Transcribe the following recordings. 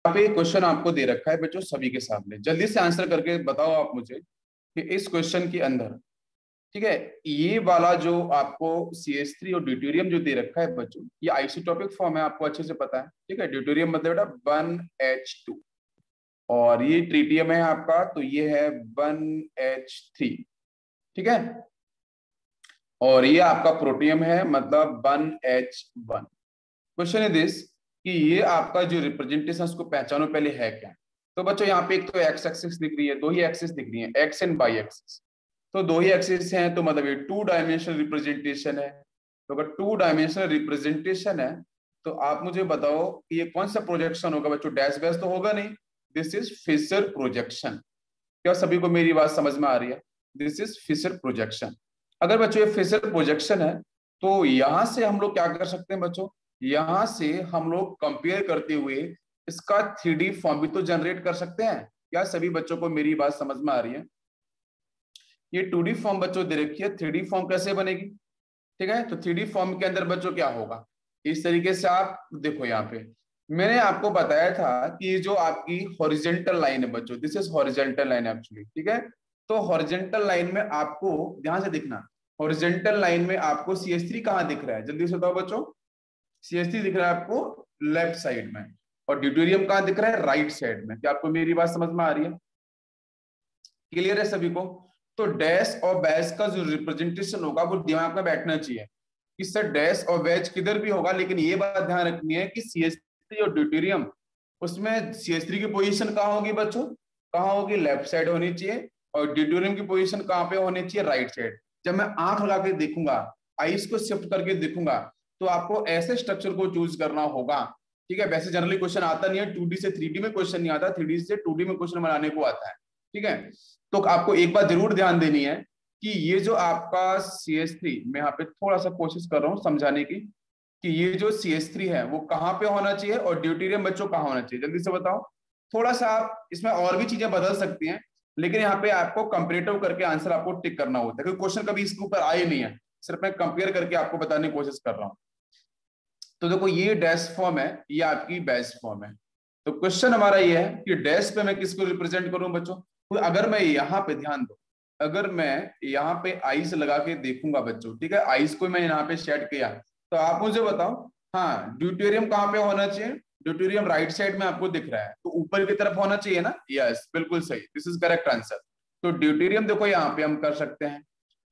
यहाँ पे क्वेश्चन आपको दे रखा है बच्चों सभी के सामने, जल्दी से आंसर करके बताओ आप मुझे कि इस क्वेश्चन के अंदर, ठीक है, ये वाला जो आपको CH3 और ड्यूटेरियम जो दे रखा है बच्चों, ये आइसोटोपिक फॉर्म है, आपको अच्छे से पता है। ठीक है, ड्यूटेरियम मतलब बेटा 1H2 और ये ट्रिटियम है आपका, तो ये है 1H3। ठीक है, और ये आपका प्रोटियम है मतलब 1H1। क्वेश्चन इज दिस कि ये आपका जो रिप्रेजेंटेशन उसको पहचानो पहले है क्या। तो बच्चों यहाँ पे एक तो एक्स एक्सिस दिख रही है, दो ही एक्सिस दिख रही है, एक्स एंड वाई एक्सिस। तो दो ही एक्सिस हैं तो मतलब ये 2 डायमेंशनल रिप्रेजेंटेशन है। तो अगर 2 डायमेंशनल रिप्रेजेंटेशन है तो आप मुझे बताओ कि ये कौन सा प्रोजेक्शन होगा बच्चों। डैश बेस तो होगा नहीं, दिस इज फिशर प्रोजेक्शन। क्या सभी को मेरी बात समझ में आ रही है? This is Fischer projection. अगर बच्चों ये फिशर प्रोजेक्शन है तो यहां से हम लोग क्या कर सकते हैं बच्चों, यहां से हम लोग कंपेयर करते हुए इसका 3D फॉर्म भी तो जनरेट कर सकते हैं। क्या सभी बच्चों को मेरी बात समझ में आ रही है? ये 2D फॉर्म बच्चों दे रखी है, 3D फॉर्म कैसे बनेगी? ठीक है, तो 3D फॉर्म के अंदर बच्चों क्या होगा, इस तरीके से आप देखो। यहाँ पे मैंने आपको बताया था कि ये जो आपकी हॉरिजेंटल लाइन है बच्चों, this is horizontal line actually. ठीक है, तो हॉरिजेंटल लाइन में आपको ध्यान से देखना, हॉरिजेंटल लाइन में आपको CH3 कहाँ दिख रहा है, जल्दी से बताओ बच्चों। CH3 दिख रहा है आपको लेफ्ट साइड में, और ड्यूटेरियम कहाँ दिख रहा है, राइट साइड में। क्या आपको मेरी बात समझ में आ रही है? क्लियर है सभी को? तो डैश और बैश का जो रिप्रेजेंटेशन होगा वो दिमाग में बैठना चाहिए कि सर डैश और वेज किधर भी होगा, लेकिन ये बात ध्यान रखनी है कि CH3 और ड्यूटेरियम, उसमें CH3 की पोजीशन कहाँ होगी बच्चों, कहाँ होगी, लेफ्ट साइड होनी चाहिए, और ड्यूटेरियम की पोजीशन कहाँ पे होनी चाहिए, राइट साइड। जब मैं आंख लगा के देखूंगा, आईज को शिफ्ट करके देखूंगा, तो आपको ऐसे स्ट्रक्चर को चूज करना होगा। ठीक है, वैसे जनरली क्वेश्चन आता नहीं है, 2D से 3D में क्वेश्चन नहीं आता, 3D से 2D में क्वेश्चन बनाने को आता है। ठीक है, तो आपको एक बात जरूर ध्यान देनी है कि ये जो आपका CH3, मैं यहाँ पे थोड़ा सा कोशिश कर रहा हूँ समझाने की कि ये जो CH3 है वो कहाँ पे होना चाहिए और ड्यूटेरियम बच्चों कहाँ होना चाहिए, जल्दी से बताओ। थोड़ा सा आप इसमें और भी चीजें बदल सकती हैं, लेकिन यहाँ पे आपको कंपेरेटिव करके आंसर आपको टिक करना होता है, क्योंकि क्वेश्चन कभी इसके ऊपर आए नहीं है, सिर्फ मैं कंपेयर करके आपको बताने की कोशिश कर रहा हूँ। तो देखो ये डैश फॉर्म है, ये आपकी बैश फॉर्म है। तो क्वेश्चन हमारा ये है कि डैश पे मैं किसको रिप्रेजेंट करूं बच्चों। तो अगर मैं यहाँ पे ध्यान दो, अगर मैं यहाँ पे आइस लगा के देखूंगा बच्चों, ठीक है, आइस को मैं यहाँ पे सेट किया, तो आप मुझे बताओ, हाँ ड्यूटेरियम कहाँ पे होना चाहिए, ड्यूटेरियम राइट साइड में आपको दिख रहा है, तो ऊपर की तरफ होना चाहिए ना। यस, बिल्कुल सही, दिस इज करेक्ट आंसर। तो ड्यूटेरियम देखो यहाँ पे हम कर सकते हैं।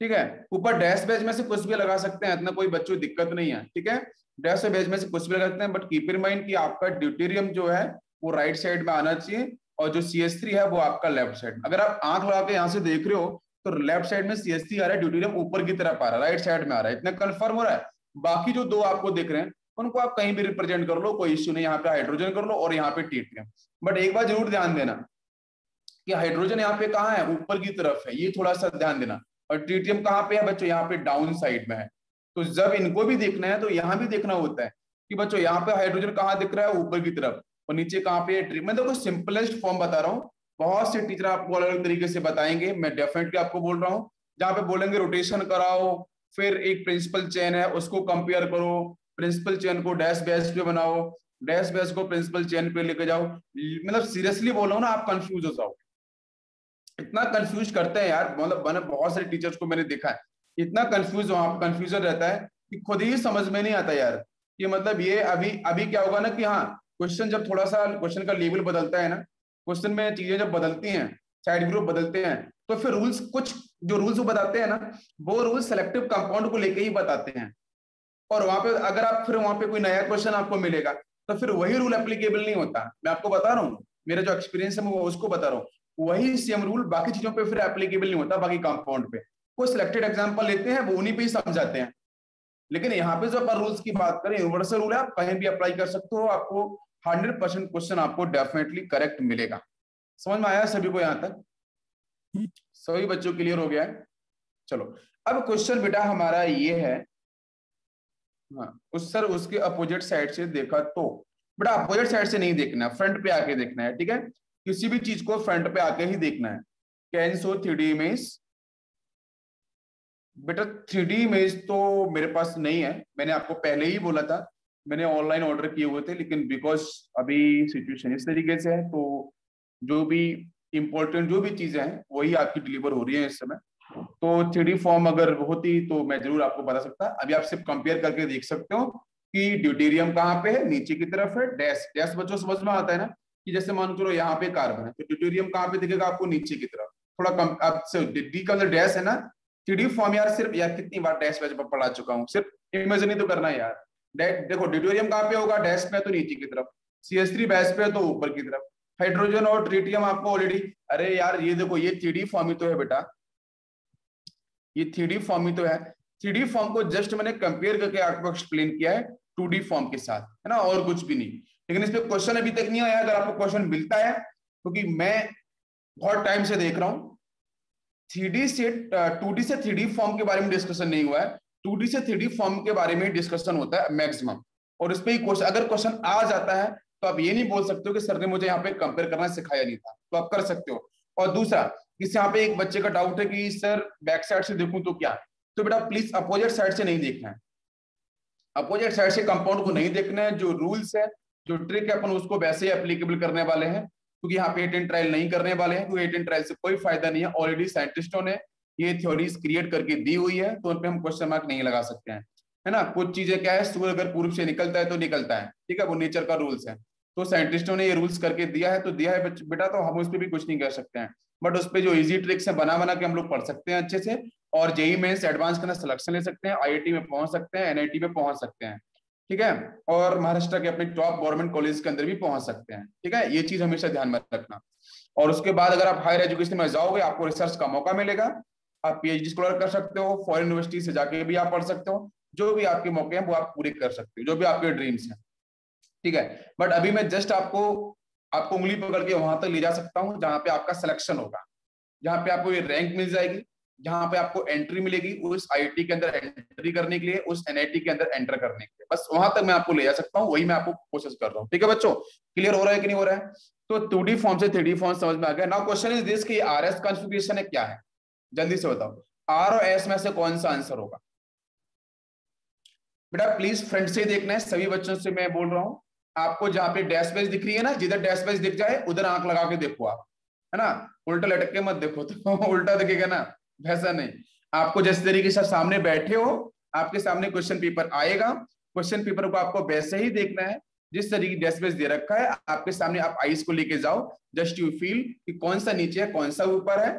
ठीक है, ऊपर डैश बेज में से कुछ भी लगा सकते हैं, इतना कोई बच्चों दिक्कत नहीं है। ठीक है, डैश और बेज में से कुछ भी लगा सकते हैं, बट कीप इन माइंड कि आपका ड्यूटेरियम जो है वो राइट साइड में आना चाहिए, और जो CH3 है वो आपका लेफ्ट साइड। अगर आप आंख लगा के यहाँ से देख रहे हो तो लेफ्ट साइड में CH3 आ रहा है, ड्यूटेरियम ऊपर की तरफ आ रहा है, राइट साइड में आ रहा है, इतना कंफर्म हो रहा है। बाकी जो दो आपको दिख रहे हैं उनको आप कहीं भी रिप्रेजेंट कर लो, कोई इश्यू नहीं, यहाँ पे हाइड्रोजन कर लो और यहाँ पे ट्रिटियम। बट एक बार जरूर ध्यान देना कि हाइड्रोजन यहाँ पे कहाँ है, ऊपर की तरफ है, ये थोड़ा सा ध्यान देना। और ट्रिटियम कहाँ पे है बच्चों, यहाँ पे डाउन साइड में है। तो जब इनको भी देखना है तो यहाँ भी देखना होता है कि बच्चों यहाँ पे हाइड्रोजन कहाँ दिख रहा है, ऊपर की तरफ, और नीचे कहाँ पे है। मैं देखो सिंपलेस्ट फॉर्म बता रहा हूँ, बहुत से टीचर आपको अलग अलग तरीके से बताएंगे, मैं डेफिनेटली आपको बोल रहा हूँ। जहाँ पे बोलेंगे रोटेशन कराओ, फिर एक प्रिंसिपल चेन है उसको कंपेयर करो, प्रिंसिपल चेन को डैश बेस पे बनाओ, डैश बेस को प्रिंसिपल चेन पे लेके जाओ, मतलब सीरियसली बोल रहा हूँ ना, आप कंफ्यूज हो जाओ। इतना कंफ्यूज करते हैं यार, मतलब मैंने बहुत सारे टीचर्स को मैंने देखा है, इतना कंफ्यूज वहां पर कंफ्यूजन रहता है कि खुद ही समझ में नहीं आता यार कि मतलब ये अभी अभी क्या होगा ना कि हाँ, क्वेश्चन जब थोड़ा सा क्वेश्चन का लेवल बदलता है ना, क्वेश्चन में चीजें जब बदलती हैं, साइड ग्रुप बदलते हैं, तो फिर रूल्स, कुछ जो रूल्स वो बताते हैं ना, वो रूल्स सेलेक्टिव कंपाउंड को लेके ही बताते हैं। और वहां पे अगर आप फिर वहां पे कोई नया क्वेश्चन आपको मिलेगा तो फिर वही रूल एप्लीकेबल नहीं होता। मैं आपको बता रहा हूँ, मेरा जो एक्सपीरियंस है मैं उसको बता रहा हूँ, वही सेम रूल बाकी चीजों पे फिर एप्लीकेबल नहीं होता, बाकी कंपाउंड पे। कोई सिलेक्टेड एग्जांपल लेते हैं, वो उन्हीं पे ही समझाते हैं। लेकिन यहाँ पे जो अपन रूल्स की बात करें, यूनिवर्सल रूल है, आप कहीं भी अप्लाई कर सकते हो, आपको 100% क्वेश्चन आपको डेफिनेटली करेक्ट मिलेगा। समझ में आया सभी को यहाँ तक? सभी बच्चों क्लियर हो गया है? चलो, अब क्वेश्चन बेटा हमारा ये है, हाँ उस सर उसके अपोजिट साइड से देखा तो, बेटा अपोजिट साइड से नहीं देखना है, फ्रंट पे आके देखना है। ठीक है, किसी भी चीज को फ्रंट पे आके ही देखना है। कैन सो 3D इमेज, बेटा 3D इमेज तो मेरे पास नहीं है, मैंने आपको पहले ही बोला था मैंने ऑनलाइन ऑर्डर किए हुए थे, लेकिन बिकॉज अभी सिचुएशन इस तरीके से है तो जो भी इम्पोर्टेंट जो भी चीजें हैं वही आपकी डिलीवर हो रही है इस समय। तो 3D फॉर्म अगर होती तो मैं जरूर आपको बता सकता। अभी आप सिर्फ कंपेयर करके देख सकते हो कि ड्यूटेरियम कहाँ पे है, नीचे की तरफ है। डैश डैश बच्चों समझ में आता है ना, कि जैसे मान करो यहाँ पे कार्बन है तो ड्यूटेरियम कहाँ पे दिखेगा आपको, नीचे की तरफ। थोड़ा कम आपसे डी का डैश है ना। 3D फॉर्म यार सिर्फ यार कितनी बार डैश वैश पढ़ा चुका हूँ, सिर्फ इमेजिन ही तो करना है यार। देखो ड्यूटेरियम कहाँ पे होगा, डैश पे तो नीचे की तरफ, CH3 बैश पे तो ऊपर की तरफ, हाइड्रोजन और ट्रिटियम आपको ऑलरेडी। अरे यार ये देखो ये 3D फॉर्म ही तो है बेटा, ये 3D फॉर्म ही तो है। 3D फॉर्म को जस्ट मैंने कंपेयर करके आपको एक्सप्लेन किया है 2D फॉर्म के साथ, है ना, और कुछ भी नहीं। लेकिन इस पे क्वेश्चन अभी तक नहीं आया। अगर आपको क्वेश्चन मिलता है, क्योंकि मैं बहुत टाइम से देख रहा हूँ 3D से 2D से 3D फॉर्म के बारे में डिस्कशन नहीं हुआ है, 2D से 3D फॉर्म के बारे में डिस्कशन होता है मैक्सिमम। और इस पे ही क्वेश्चन, अगर क्वेश्चन आ जाता है तो आप ये नहीं बोल सकते हो कि सर ने मुझे यहाँ पे कंपेयर करना सिखाया नहीं था, तो आप कर सकते हो। और दूसरा, इस यहाँ पे एक बच्चे का डाउट है कि सर बैक साइड से देखूं तो क्या, तो बेटा प्लीज अपोजिट साइड से नहीं देखना है, अपोजिट साइड से कंपाउंड को नहीं देखना है। जो रूल्स है, जो ट्रिक है, अपन उसको वैसे ही एप्लीकेबल करने वाले हैं, क्योंकि यहाँ पे एटेंट ट्रायल नहीं करने वाले हैं, क्योंकि एटेंट ट्रायल से कोई फायदा नहीं है। ऑलरेडी साइंटिस्टों ने ये थ्योरीज क्रिएट करके दी हुई है, तो उन पे हम क्वेश्चन मार्क नहीं लगा सकते हैं, है ना। कुछ चीजें क्या है, सूर्य अगर पूर्व से निकलता है तो निकलता है, ठीक है, वो नेचर का रूल्स है। तो साइंटिस्टों ने ये रूल्स करके दिया है तो दिया है बेटा, तो हम उस पर भी कुछ नहीं कर सकते हैं। बट उस पर जो इजी ट्रिक्स है बना बना के हम लोग पढ़ सकते हैं अच्छे से, और जेई मेंस एडवांस करना सिलेक्शन ले सकते हैं, IIT में पहुंच सकते हैं, NIT में पहुंच सकते हैं, ठीक है, और महाराष्ट्र के अपने टॉप गवर्नमेंट कॉलेज के अंदर भी पहुंच सकते हैं, ठीक है। ये चीज हमेशा ध्यान में रखना। और उसके बाद अगर आप हायर एजुकेशन में जाओगे, आपको रिसर्च का मौका मिलेगा, आप PhD स्कॉलर कर सकते हो, फॉरेन यूनिवर्सिटी से जाके भी आप पढ़ सकते हो, जो भी आपके मौके हैं वो आप पूरे कर सकते हो, जो भी आपके ड्रीम्स हैं, ठीक है। बट अभी मैं जस्ट आपको आपको उंगली पकड़ के वहां तक ले जा सकता हूँ जहां पे आपका सिलेक्शन होगा, जहां पे आपको ये रैंक मिल जाएगी, जहां पे आपको एंट्री मिलेगी उस IIT के अंदर एंट्री करने के लिए, उस NIT के अंदर एंटर करने के लिए। बस वहां तक मैं आपको ले जा सकता हूँ, वही मैं आपको कोशिश कर रहा हूँ, ठीक है बच्चों। क्लियर हो रहा है कि नहीं हो रहा है? तो 2D फॉर्म से 3D फॉर्म समझ में आ गया। नाउ क्वेश्चन इज दिस कि RS कॉन्फ़िगरेशन है क्या है, जल्दी से बताओ। R और S में से कौन सा आंसर होगा? बेटा प्लीज फ्रंट से देखना है, सभी बच्चों से मैं बोल रहा हूँ। आपको जहां पे डैश बेस दिख रही है ना, जिधर डैश बेस दिख जाए उधर आंख लगा के देखो आप, है ना, उल्टा लटक के मत देखो तो उल्टा दिखेगा ना, वैसा नहीं। आपको जिस तरीके से सामने बैठे हो, आपके सामने क्वेश्चन पेपर आएगा, क्वेश्चन पेपर को आपको वैसे ही देखना है जिस तरीके डैश बेस दे रखा है आपके सामने। आप आइस को लेके जाओ, जस्ट यू फील कि कौन सा नीचे है कौन सा ऊपर है।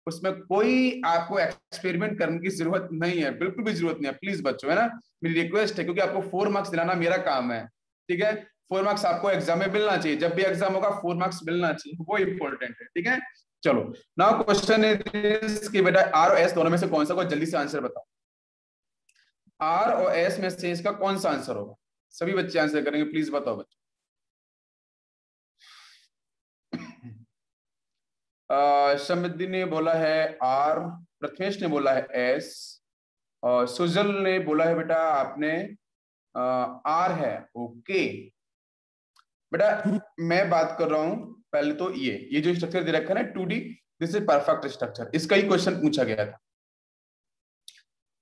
उसमें कोई आपको एक्सपेरिमेंट करने की जरूरत नहीं है, बिल्कुल भी जरूरत नहीं है, प्लीज बच्चों, है ना, मेरी रिक्वेस्ट है, क्योंकि आपको 4 मार्क्स दिलाना मेरा काम है, ठीक है। 4 मार्क्स आपको एग्जाम में मिलना चाहिए, जब भी एग्जाम होगा 4 मार्क्स मिलना चाहिए, वो इंपॉर्टेंट है, ठीक है। चलो नाउ क्वेश्चन इज कि बेटा R और S दोनों में से कौन सा होगा, जल्दी से आंसर बताओ। R और S में से इसका कौन सा आंसर होगा? सभी बच्चे आंसर करेंगे, प्लीज बताओ बच्चे। समिद्धि ने बोला है R, प्रथमेश ने बोला है S, और सुजल ने बोला है बेटा आपने R है, ओके। बेटा मैं बात कर रहा हूं पहले तो ये जो स्ट्रक्चर दे रखा है ना 2D, this is perfect structure, इसका ही क्वेश्चन पूछा गया था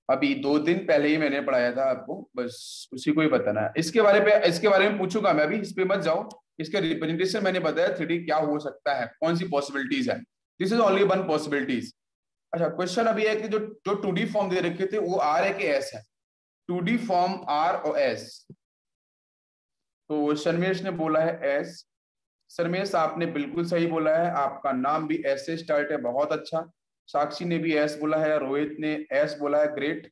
अभी 2 दिन पहले ही मैंने पढ़ाया था आपको, बस उसी को ही बताना है। इसके बारे में पूछूंगा मैं अभी, इस पे मत जाओ। इसके रिप्रेजेंटेशन मैंने बताया 3D क्या हो सकता है, कौन सी पॉसिबिलिटीज है, this is only one possibilities. अच्छा क्वेश्चन अभी है कि जो जो 2D फॉर्म दे रखे थे वो R है कि S है? 2D फॉर्म R और S, तो शर्मेश ने बोला है S। शर्मेश आपने बिल्कुल सही बोला है, आपका नाम भी S से स्टार्ट है, बहुत अच्छा। साक्षी ने भी S बोला है, रोहित ने S बोला है, great.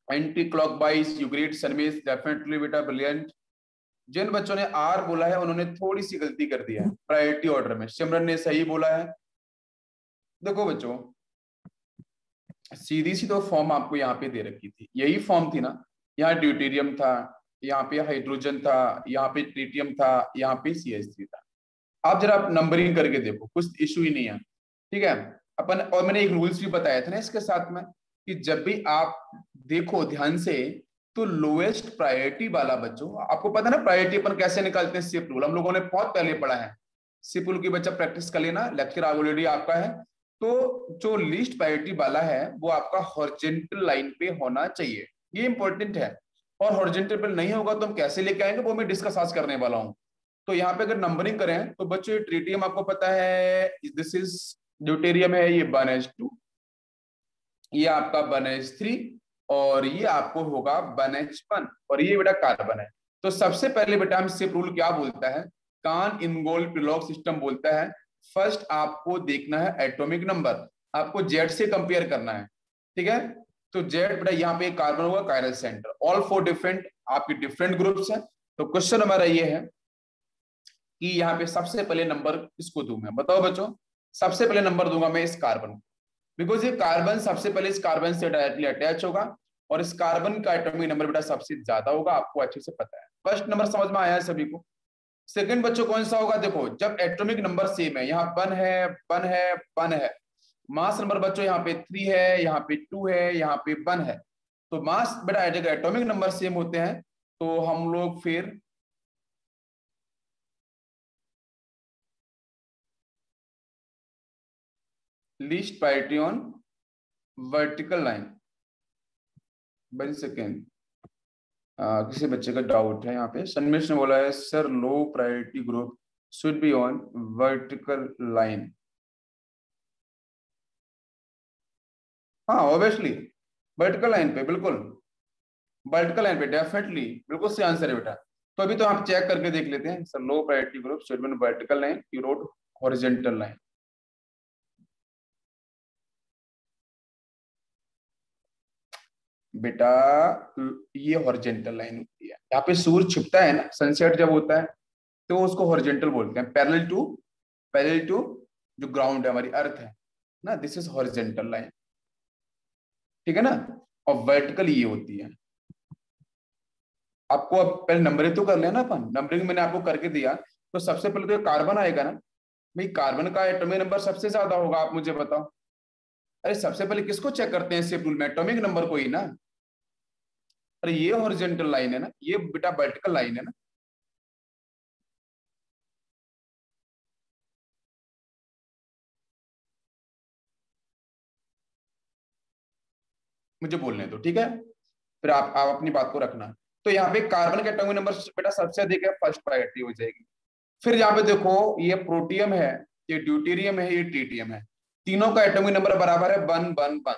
Anti clockwise you great Sharmesh, definitely बेटा ब्रिलियंट। जिन बच्चों ने R बोला है उन्होंने थोड़ी सी गलती कर दी है प्रायोरिटी ऑर्डर में। सिमरन ने सही बोला है। देखो बच्चों सीधी सी तो फॉर्म आपको यहाँ पे दे रखी थी, यही फॉर्म थी ना, यहाँ ड्यूटेरियम था, यहाँ पे हाइड्रोजन था, यहाँ पे ट्रिटियम था, यहाँ पे CH3 था। आप जरा आप नंबरिंग करके देखो, कुछ इशू ही नहीं है, ठीक है अपन। और मैंने एक रूल्स भी बताया था ना इसके साथ में, कि जब भी आप देखो ध्यान से तो लोएस्ट प्रायोरिटी वाला बच्चों, आपको पता है ना प्रायोरिटी अपन कैसे निकालते हैं, सिप रूल हम लोगों ने बहुत पहले पढ़ा है। सिप रूल की बच्चा प्रैक्टिस कर लेना, लेक्चर ऑलरेडी आपका है। तो जो लीस्ट प्रायोरिटी वाला है वो आपका हॉरिजॉन्टल लाइन पे होना चाहिए, ये इंपॉर्टेंट है। और हॉरिजॉन्टल पे नहीं होगा तो हम कैसे लेके आएंगे, वो मैं डिस्कस आज करने वाला हूँ। तो यहाँ पे अगर नंबरिंग करें तो बच्चों ये ट्रिटियम आपको पता है, दिस इज ड्यूटेरियम है, ये 1s2, ये आपका 1s3, और ये आपको होगा 1h1, और ये बेटा कार्बन है। तो सबसे पहले बेटा हम सिप रूल क्या बोलता है, कान इनगोल्ड प्रिलॉग सिस्टम बोलता है। फर्स्ट आपको देखना है एटॉमिक नंबर, आपको जेड से कंपेयर करना है, ठीक है। तो जेड बेटा यहाँ पे कार्बन होगा chiral centre, all four different आपके डिफरेंट ग्रुप्स हैं। तो क्वेश्चन हमारा ये है कि यहाँ पे सबसे पहले नंबर किसको दूं मैं, बताओ बच्चों। सबसे पहले नंबर दूंगा मैं इस कार्बन को, बिकॉज ये कार्बन सबसे पहले इस कार्बन से डायरेक्टली अटैच होगा, और इस कार्बन का एटॉमिक नंबर बेटा सबसे ज्यादा होगा, आपको अच्छे से पता है। फर्स्ट नंबर समझ में आया है सभी को। सेकंड बच्चों कौन सा होगा, देखो जब एटॉमिक नंबर सेम है, यहाँ 1 है 1 है 1 है, मास नंबर बच्चों यहाँ पे 3 है, यहाँ पे 2 है, यहाँ पे 1 है, तो मास बेटा एटॉमिक नंबर सेम होते हैं तो हम लोग फिर least priority on vertical line. 1 second, किसी बच्चे का डाउट है यहाँ पे, सन्मिश ने बोला है sir low priority group should be on vertical line. हाँ ऑब्वियसली वर्टिकल लाइन पे, बिल्कुल वर्टिकल लाइन पे डेफिनेटली, बिल्कुल सही आंसर है बेटा। तो अभी तो आप चेक करके देख लेते हैं, sir low priority group should be on vertical line, you road horizontal line. बेटा ये हॉरिजॉन्टल लाइन होती है, यहाँ पे सूर्य छिपता है ना, सनसेट जब होता है तो उसको हॉरिजॉन्टल बोलते हैं, पैरेलल टू जो ग्राउंड है हमारी अर्थ है ना, दिस इज हॉरिजॉन्टल लाइन, ठीक है ना। और वर्टिकल ये होती है। आपको अब पहले नंबरिंग तो कर लेना, अपन नंबरिंग मैंने आपको करके दिया, तो सबसे पहले तो कार्बन आएगा ना भाई, कार्बन का एटॉमिक नंबर सबसे ज्यादा होगा, आप मुझे बताओ। अरे सबसे पहले किसको चेक करते हैं सिप रूल में, एटॉमिक नंबर को ही ना। अरे ये हॉरिजॉन्टल लाइन है ना, ये बेटा वर्टिकल लाइन है ना। मुझे बोलने दो, ठीक है, फिर आप अपनी बात को रखना। तो यहाँ पे कार्बन का एटॉमिक नंबर बेटा सबसे अधिक है, फर्स्ट प्रायोरिटी हो जाएगी। फिर यहाँ पे देखो ये प्रोटियम है, ये ड्यूटेरियम है, ये ट्रिटियम है, तीनों का एटॉमिक नंबर बराबर है 1 1 1।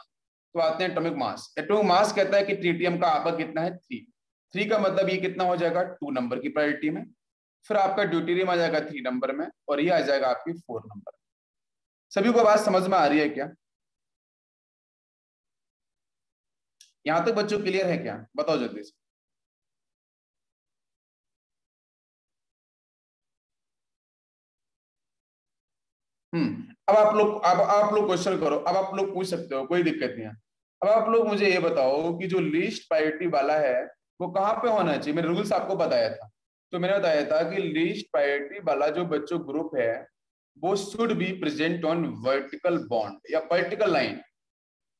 तो आते हैं एटॉमिक मास। एटॉमिक मास कहता है कि ट्रिटियम का आपका कितना है 3, 3 का मतलब ये कितना हो जाएगा 2 नंबर की प्रायोरिटी में। फिर आपका ड्यूटेरियम आ जाएगा 3 नंबर में, और ये आ जाएगा आपकी 4 नंबर। सभी को बात समझ में आ रही है क्या? यहां तक बच्चों क्लियर है क्या, बताओ जल्दी से। अब आप लोग क्वेश्चन करो, अब आप लोग पूछ सकते हो, कोई दिक्कत नहीं है। अब आप लोग मुझे ये बताओ कि जो लीस्ट प्रायोरिटी वाला है वो कहाँ पे होना चाहिए, मैंने रूल्स आपको बताया था। तो मैंने बताया था कि लीस्ट प्रायोरिटी वाला जो बच्चों ग्रुप है वो should be present on vertical bond या वर्टिकल लाइन।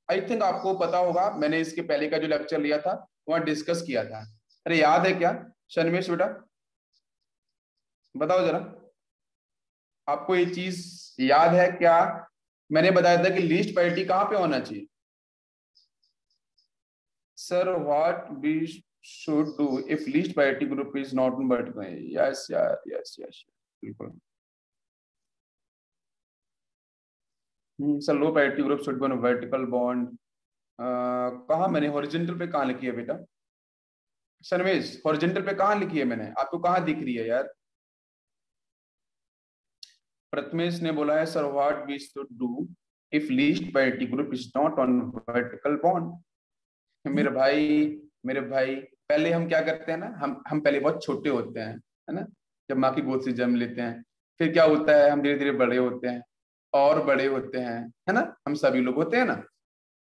आई थिंक आपको पता होगा, मैंने इसके पहले का जो लेक्चर लिया था वहां डिस्कस किया था। अरे याद है क्या शर्मेश बेटा, बताओ जरा, आपको ये चीज याद है क्या? मैंने बताया था कि लीस्ट प्रायोरिटी कहाँ पे होना चाहिए। Sir what we should do if least priority group is not in vertical, yes यार यस यस बिल्कुल। Sir low priority group should be on vertical bond, कहाँ मैंने हॉरिजॉन्टल पे कहाँ लिखी है बेटा, शर्मेश हॉरिजॉन्टल पे कहाँ लिखी है मैंने, आपको कहाँ दिख रही है यार? प्रथमेश ने बोला है sir what we should do if least priority group is not on vertical bond. मेरे भाई पहले हम क्या करते हैं ना, हम पहले बहुत छोटे होते हैं, है ना, जब माँ की गोद से जन्म लेते हैं, फिर क्या होता है हम धीरे धीरे बड़े होते हैं और बड़े होते हैं, है ना, हम सभी लोग होते हैं ना।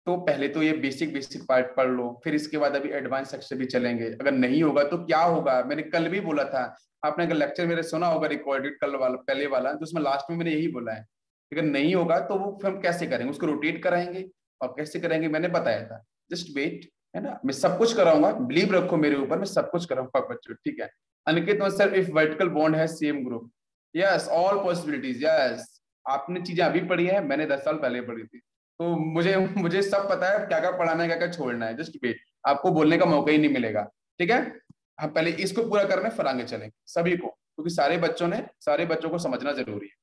तो पहले तो ये बेसिक बेसिक पार्ट पढ़ लो, फिर इसके बाद अभी एडवांस सेक्शन भी चलेंगे। अगर नहीं होगा तो क्या होगा, मैंने कल भी बोला था, आपने अगर लेक्चर मेरे सुना होगा रिकॉर्डेड कल वाला पहले वाला, तो उसमें लास्ट में मैंने यही बोला है, अगर नहीं होगा तो वो फिर हम कैसे करेंगे, उसको रोटेट कराएंगे, और कैसे करेंगे मैंने बताया था, जस्ट वेट, है ना, मैं सब कुछ कराऊंगा, बिलीव रखो मेरे ऊपर, मैं सब कुछ कराऊंगा बच्चों, ठीक है। Aniket sir if vertical bond है same group, yes all possibilities, yes आपने चीजें अभी पढ़ी है, मैंने 10 साल पहले पढ़ी थी, तो मुझे मुझे सब पता है क्या क्या पढ़ाना है क्या क्या छोड़ना है, जस्ट वेट, आपको बोलने का मौका ही नहीं मिलेगा। ठीक है, हम पहले इसको पूरा करने फिर आगे चलेंगे सभी को, क्योंकि सारे बच्चों को समझना जरूरी है।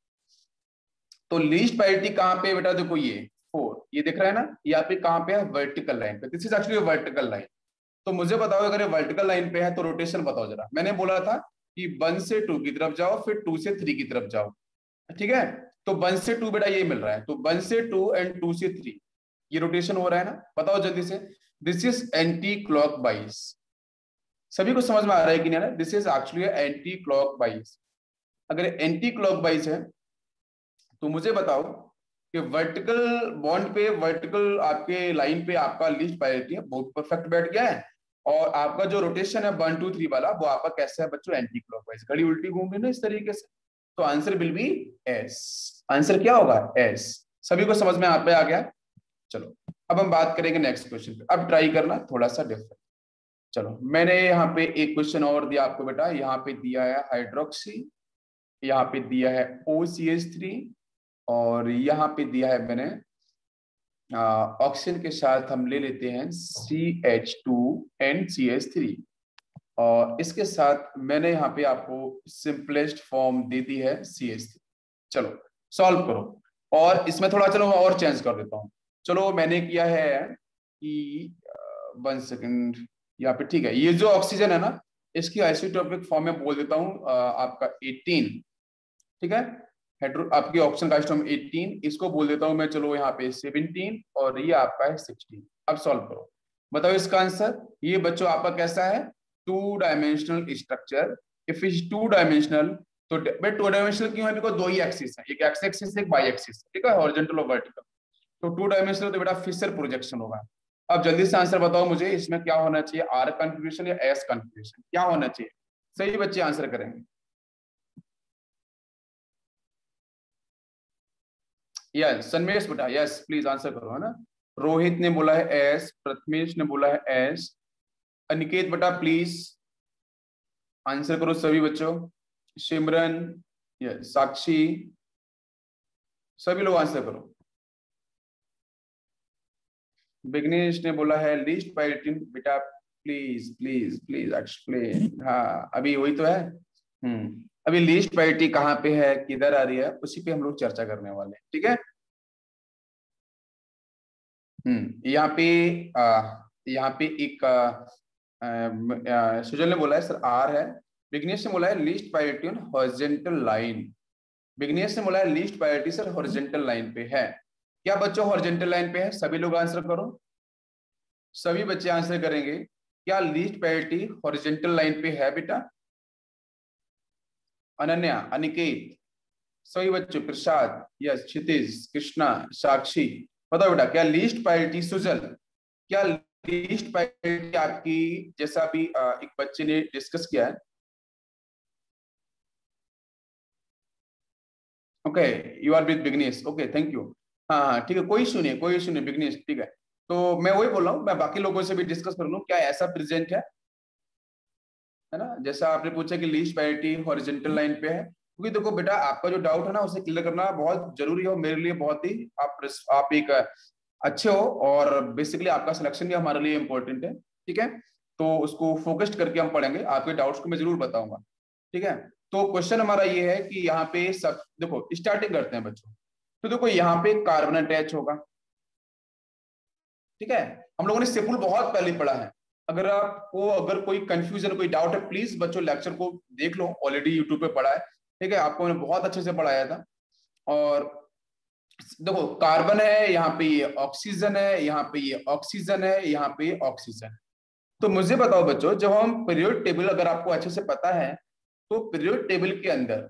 तो लीस्ट प्रायोरिटी कहाँ पे बेटा, देखो ये 4, ये दिख रहा है ना, यहाँ पे कहाँ पे है, वर्टिकल लाइन पे। This is actually vertical line. तो मुझे बताओ अगर ये वर्टिकल लाइन पे है तो रोटेशन बताओ जरा। मैंने बोला था कि 1 से 2 की तरफ जाओ, फिर 2 से 3 की तरफ जाओ, ठीक है। तो 1 से 2 बेटा ये मिल रहा है, तो 1 से 2 एंड 2 से 3 ये रोटेशन हो रहा है ना, बताओ जल्दी से। This is anti clock wise. सभी को समझ में आ रहा है कि नहीं? This is actually anti clock wise. अगर एंटी क्लॉक वाइज है तो मुझे बताओ कि वर्टिकल बॉन्ड पे, वर्टिकल आपके लाइन पे आपका लीस्ट प्रायोरिटी है, बहुत परफेक्ट बैठ गया है। और आपका जो रोटेशन है 1 2 3 वाला, वो आपका कैसा है बच्चों, एंटी क्लॉकवाइज। घड़ी उल्टी घूम रही ना इस तरीके से, तो answer will be S. Answer क्या होगा, एस। सभी को समझ में आप पे आ गया? चलो अब हम बात करेंगे नेक्स्ट क्वेश्चन पे। अब ट्राई करना थोड़ा सा डिफरेंट। चलो मैंने यहाँ पे एक क्वेश्चन और दिया आपको बेटा। यहाँ पे दिया है हाइड्रोक्सी, यहाँ पे दिया है OCH3, और यहाँ पे दिया है मैंने ऑक्सीजन के साथ हम ले लेते हैं CH2NCH3, और इसके साथ मैंने यहाँ पे आपको सिंपलेस्ट फॉर्म दे दी है CH3। चलो सॉल्व करो, और इसमें थोड़ा चलो मैं और चेंज कर देता हूँ। चलो मैंने किया है कि 1 सेकेंड यहाँ पे, ठीक है। ये जो ऑक्सीजन है ना, इसकी आइसोटोपिक फॉर्म में बोल देता हूँ आपका 18, ठीक है। हेड्रो आपकी ऑक्सीजन का आइसोटोप 18, इसको बोल देता हूं मैं चलो यहाँ पे 17, और ये आपका है 16। अब सॉल्व करो, बताओ इसका आंसर। ये बच्चों आपका कैसा है, 2 dimensional structure. If is 2 dimensional, तो 2 डायमेंशनल क्यों है, बिकॉज 2 ही एक्सिस है, एक एक्स एक्सिस एक वाई एक्सिस, ठीक है, हॉरिजॉन्टल और वर्टिकल। तो 2 डायमेंशनल तो बेटा फिशर प्रोजेक्शन होगा। अब जल्दी से आंसर बताओ मुझे, इसमें क्या होना चाहिए, आर कन्फिग्रेशन या एस कन्फिग्रेशन, क्या होना चाहिए? सही बच्चे आंसर करेंगे। यस सन्मेश बेटा, यस प्लीज आंसर करो, है ना। रोहित ने बोला है एस, प्रथमेश ने बोला है एस। अनिकेत बेटा प्लीज आंसर करो सभी बच्चों। सिमरन, यस साक्षी, सभी लोग आंसर करो। विघ्नेश ने बोला है लीस्ट प्रायोरिटी बेटा, प्लीज प्लीज प्लीज एक्सप्लेन। हाँ अभी वही तो है। अभी लीस्ट प्रायोरिटी कहाँ पे है, किधर आ रही है, उसी पे हम लोग चर्चा करने वाले हैं, ठीक है। यहाँ पे एक सुजल ने बोला है सर आर है। विघ्नेश ने बोला है least priority on horizontal line. Vighnesh ने बोला है least priority sir horizontal line पे है। क्या बच्चों हॉरिजॉन्टल लाइन पे है? सभी लोग आंसर करो, सभी बच्चे आंसर करेंगे। क्या लीस्ट प्रायोरिटी हॉरिजॉन्टल लाइन पे है बेटा? अनन्या, अनिकेत, सभी बच्चों, प्रसाद, यस, क्षितिज, कृष्णा, साक्षी, बताओ बेटा क्या लीस्ट प्रायोरिटी, सुजल क्या लीस्ट प्रायोरिटी आपकी, जैसा अभी एक बच्चे ने डिस्कस किया है। Okay you are with Vighnesh, okay thank you. हाँ हाँ ठीक है, कोई इशू नहीं, कोई इशू नहीं विघ्नेश, ठीक है। तो मैं वही बोल रहा हूँ, मैं बाकी लोगों से भी डिस्कस कर लूँ क्या ऐसा प्रेजेंट है ना। जैसा आपने पूछा कि लीस्ट प्रायोरिटी हॉरिजॉन्टल लाइन पे है, क्योंकि देखो बेटा आपका जो डाउट है ना उसे क्लियर करना बहुत जरूरी है, मेरे लिए बहुत ही, आप एक अच्छे हो, और बेसिकली आपका सिलेक्शन भी हमारे लिए इम्पोर्टेंट है, ठीक है। तो उसको फोकस्ड करके हम पढ़ेंगे, आपके डाउट्स को मैं जरूर बताऊंगा, ठीक है। तो क्वेश्चन हमारा ये है कि यहाँ पे सब देखो, स्टार्टिंग करते हैं बच्चों। तो देखो यहाँ पे कार्बन अटैच होगा, ठीक है। हम लोगों ने सेपुल बहुत पहले पढ़ा है। अगर आपको अगर कोई कंफ्यूजन कोई डाउट है, प्लीज बच्चों लेक्चर को देख लो, ऑलरेडी यूट्यूब पे पढ़ा है, ठीक है, आपको मैंने बहुत अच्छे से पढ़ाया था। और देखो कार्बन है, यहाँ पे ये ऑक्सीजन है, यहाँ पे ये ऑक्सीजन है, यहाँ पे ये ऑक्सीजन। तो मुझे बताओ बच्चों, जब हम पीरियोडिक टेबल अगर आपको अच्छे से पता है, तो पीरियोडिक टेबल के अंदर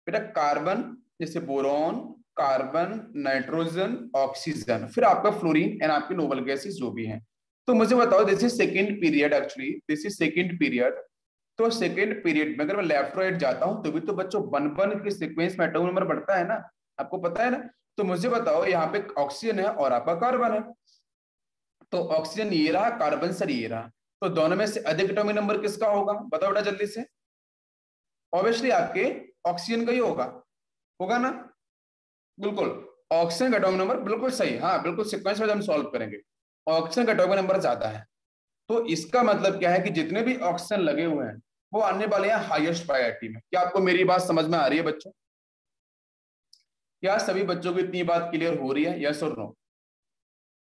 बेटा कार्बन, जैसे बोरॉन, कार्बन, नाइट्रोजन, ऑक्सीजन, फिर आपका फ्लोरीन एंड आपके नोबल गैसेस जो भी हैं। तो मुझे बताओ this is second period, actually this is second period. तो सेकंड पीरियड में अगर मैं लेफ्ट राइट जाता हूं तो भी तो बच्चों 1 1 के सीक्वेंस में एटॉमिक नंबर बढ़ता है ना, आपको पता है ना। तो मुझे बताओ यहाँ पे ऑक्सीजन है और आपका कार्बन है, तो ऑक्सीजन ये रहा, कार्बन सर ये रहा, तो दोनों में से अधिक एटॉमिक नंबर किसका होगा, बताओ बेटा जल्दी से। ऑब्वियसली आपके ऑक्सीजन का ही होगा ना, बिल्कुल। ऑक्सीजन का एटॉमिक नंबर बिल्कुल सही, हाँ बिल्कुल, सीक्वेंस में हम सॉल्व करेंगे, ऑक्सीजन का एटॉमिक नंबर ज्यादा है, तो इसका मतलब क्या है कि जितने भी ऑप्शन लगे हुए हैं वो आने वाले हैं हाईएस्ट प्रायोरिटी में। क्या आपको मेरी बात समझ में आ रही है बच्चों? क्या सभी बच्चों को इतनी बात क्लियर हो रही है, यस और नो?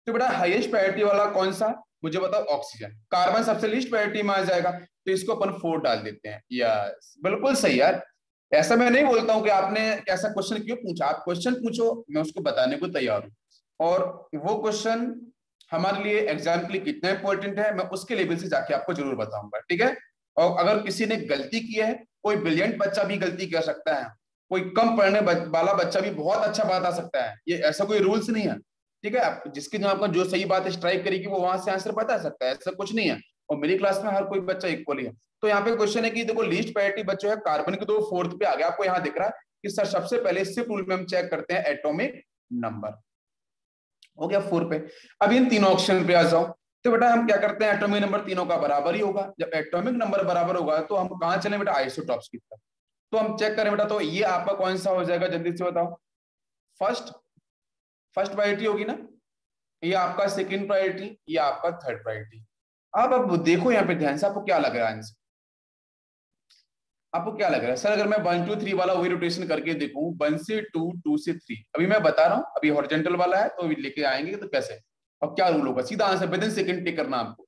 तो बेटा हाईएस्ट प्रायोरिटी वाला कौन सा, मुझे बताओ? ऑक्सीजन। कार्बन सबसे लीस्ट प्रायोरिटी में आ जाएगा, तो इसको अपन 4 डाल देते हैं। यस, बिल्कुल सही यार। ऐसा मैं नहीं बोलता हूं कि आपने ऐसा क्वेश्चन क्यों पूछा, आप क्वेश्चन पूछो, मैं उसको बताने को तैयार हूं। और वो क्वेश्चन हमारे लिए एग्जाम के लिए कितना इंपॉर्टेंट है, मैं उसके लेवल से जाके आपको जरूर बताऊंगा, ठीक है? और अगर किसी ने गलती की है, कोई ब्रिलियंट बच्चा भी गलती कर सकता है, कोई कम पढ़ने वाला बच्चा भी बहुत अच्छा बता सकता है, ये ऐसा कोई रूल्स नहीं है, ठीक है? आप जिसके जहां पर जो सही बात स्ट्राइक करेगी वो वहां से आंसर बता सकता है, ऐसा कुछ नहीं है। और मेरी क्लास में हर कोई बच्चा इक्वली है। तो यहाँ पे क्वेश्चन है कि देखो लीस्ट प्रायोरिटी बच्चों है कार्बन की, तो 4th पे आ गया। आपको यहाँ दिख रहा है कि सर सबसे पहले सिर्फ रूल में हम चेक करते हैं एटॉमिक नंबर, हो गया 4 पे। अब इन तीनों ऑप्शन पे आ जाओ। तो बेटा हम क्या करते हैं, एटॉमिक नंबर तीनों का बराबर ही होगा। जब एटॉमिक नंबर बराबर होगा तो हम कहाँ चले बेटा, आइसोटॉप्स की तरफ। तो हम चेक करें बेटा, तो ये आपका कौन सा हो जाएगा, जल्दी से बताओ? फर्स्ट फर्स्ट प्रायोरिटी होगी ना, ये आपका सेकंड प्रायोरिटी, ये आपका थर्ड प्रायोरिटी। अब देखो यहाँ पे ध्यान से, आपको क्या लग रहा है आंसर? आपको क्या लग रहा है सर, अगर मैं 1 2 3 वाला वही रोटेशन करके देखूं, 1 से 2, 2 से 3, अभी मैं बता रहा हूं, अभी हॉरिजॉन्टल वाला है तो अभी लेके आएंगे तो कैसे, अब क्या रूल होगा, सीधा आंसर विद इन सेकंड टिक करना आपको।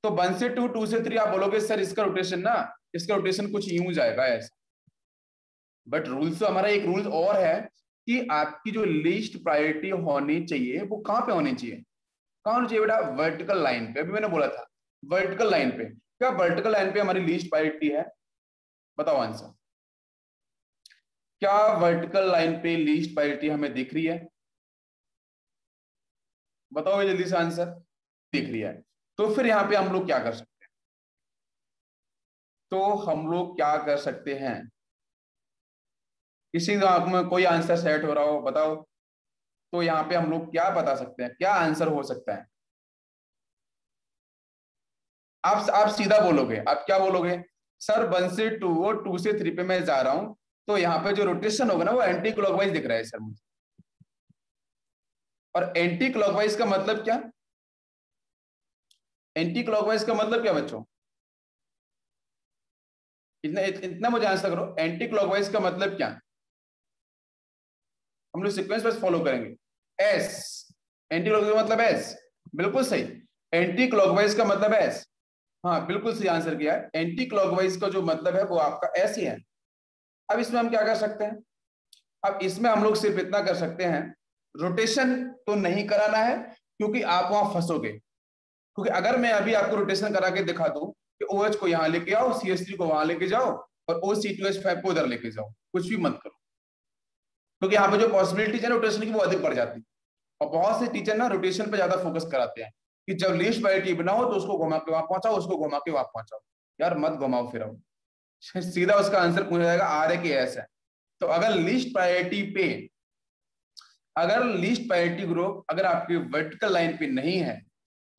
तो 1 से 2, 2 से 3 आप बोलोगे सर इसका रोटेशन ना, इसका रोटेशन कुछ यूं जाएगा ऐसा। बट रूल्स तो हमारा एक रूल और है कि आपकी जो लीस्ट प्रायोरिटी होनी चाहिए वो कहां पे होनी चाहिए, कहां होनी चाहिए बेटा? वर्टिकल लाइन पे। अभी मैंने बोला था वर्टिकल लाइन पे। क्या वर्टिकल लाइन पे हमारी लीस्ट प्रायोरिटी है? बताओ आंसर। क्या वर्टिकल लाइन पे लीस्ट प्रायोरिटी हमें दिख रही है? बताओ जल्दी से आंसर। दिख रही है। तो फिर यहाँ पे हम लोग क्या कर सकते हैं? तो हम लोग क्या कर सकते हैं? किसी दिमाग में कोई आंसर सेट हो रहा हो बताओ। तो यहाँ पे हम लोग क्या बता सकते हैं, क्या आंसर हो सकता है? आप सीधा बोलोगे, आप क्या बोलोगे? सर 1 से 2 और 2 से 3 पे मैं जा रहा हूं, तो यहाँ पे जो रोटेशन होगा ना वो एंटी क्लॉकवाइज दिख रहा है सर मुझे। और एंटी क्लॉकवाइज का मतलब क्या? एंटी क्लॉकवाइज का मतलब क्या बच्चों? इतना इतना मुझे आंसर करो, एंटी क्लॉकवाइज का मतलब क्या? हम लोग सीक्वेंस बस फॉलो करेंगे। एस, एंटी क्लॉकवाइज का मतलब एस, बिल्कुल सही। एंटी क्लॉकवाइज का मतलब एस, हाँ बिल्कुल सही आंसर किया है। एंटी क्लॉकवाइज का जो मतलब है वो आपका एस ही है। अब इसमें हम क्या कर सकते हैं? अब इसमें हम लोग सिर्फ इतना कर सकते हैं, रोटेशन तो नहीं कराना है क्योंकि आप वहां फंसोगे। क्योंकि अगर मैं अभी आपको रोटेशन करा के दिखा दूं कि OH को यहां लेके आओ, CH3 को वहां लेके जाओ और OC2H5 को उधर लेके जाओ, कुछ भी मत करो, क्योंकि यहाँ पे जो पॉसिबिलिटीज है रोटेशन की वो अधिक बढ़ जाती है। और बहुत से टीचर ना रोटेशन पे ज्यादा फोकस कराते हैं कि जब लीस्ट प्रायोरिटी बनाओ तो उसको घुमा के वहां पहुंचाओ, उसको घुमा के वहां पहुंचाओ। यार मत घुमाओ फिराओ, सीधा उसका आंसर पूछा जाएगा आर है कि एस है। तो अगर लीस्ट प्रायोरिटी पे, अगर लीस्ट प्रायोरिटी ग्रुप अगर आपकी वर्टिकल लाइन पे नहीं है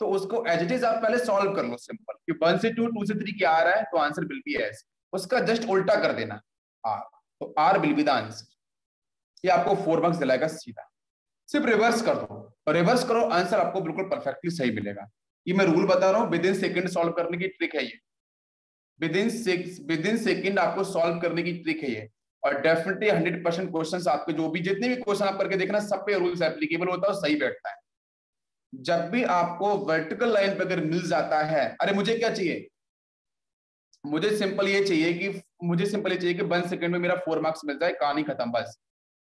तो उसको एज इट इज आप पहले सॉल्व कर लो सिंपल, कि 1 से 2, 2 से 3 क्या आ रहा है तो आंसर विल बी एस, उसका जस्ट उल्टा कर देना आर, तो R will be the answer. ये आपको 4 मार्क्स दिलाएगा सीधा। सिर्फ रिवर्स कर दो और रिवर्स करो, आंसर आपको बिल्कुल परफेक्टली सही मिलेगा। ये मैं रूल बता रहा हूँ, विद इन सेकंड सॉल्व करने की ट्रिक है ये, विद इन सेकंड आपको सॉल्व करने की ट्रिक है ये। और डेफिनेटली 100% क्वेश्चंस आपके जो भी जितने भी क्वेश्चन आप करके देखना सब पे रूल्स एप्लीकेबल होता है और सही बैठता है। जब भी आपको वर्टिकल लाइन पे अगर मिल जाता है, अरे मुझे क्या चाहिए, मुझे सिंपल ये चाहिए कि मुझे सिंपल ये चाहिए कि 1 सेकंड में मेरा 4 मार्क्स मिल जाए, कहानी खत्म बस।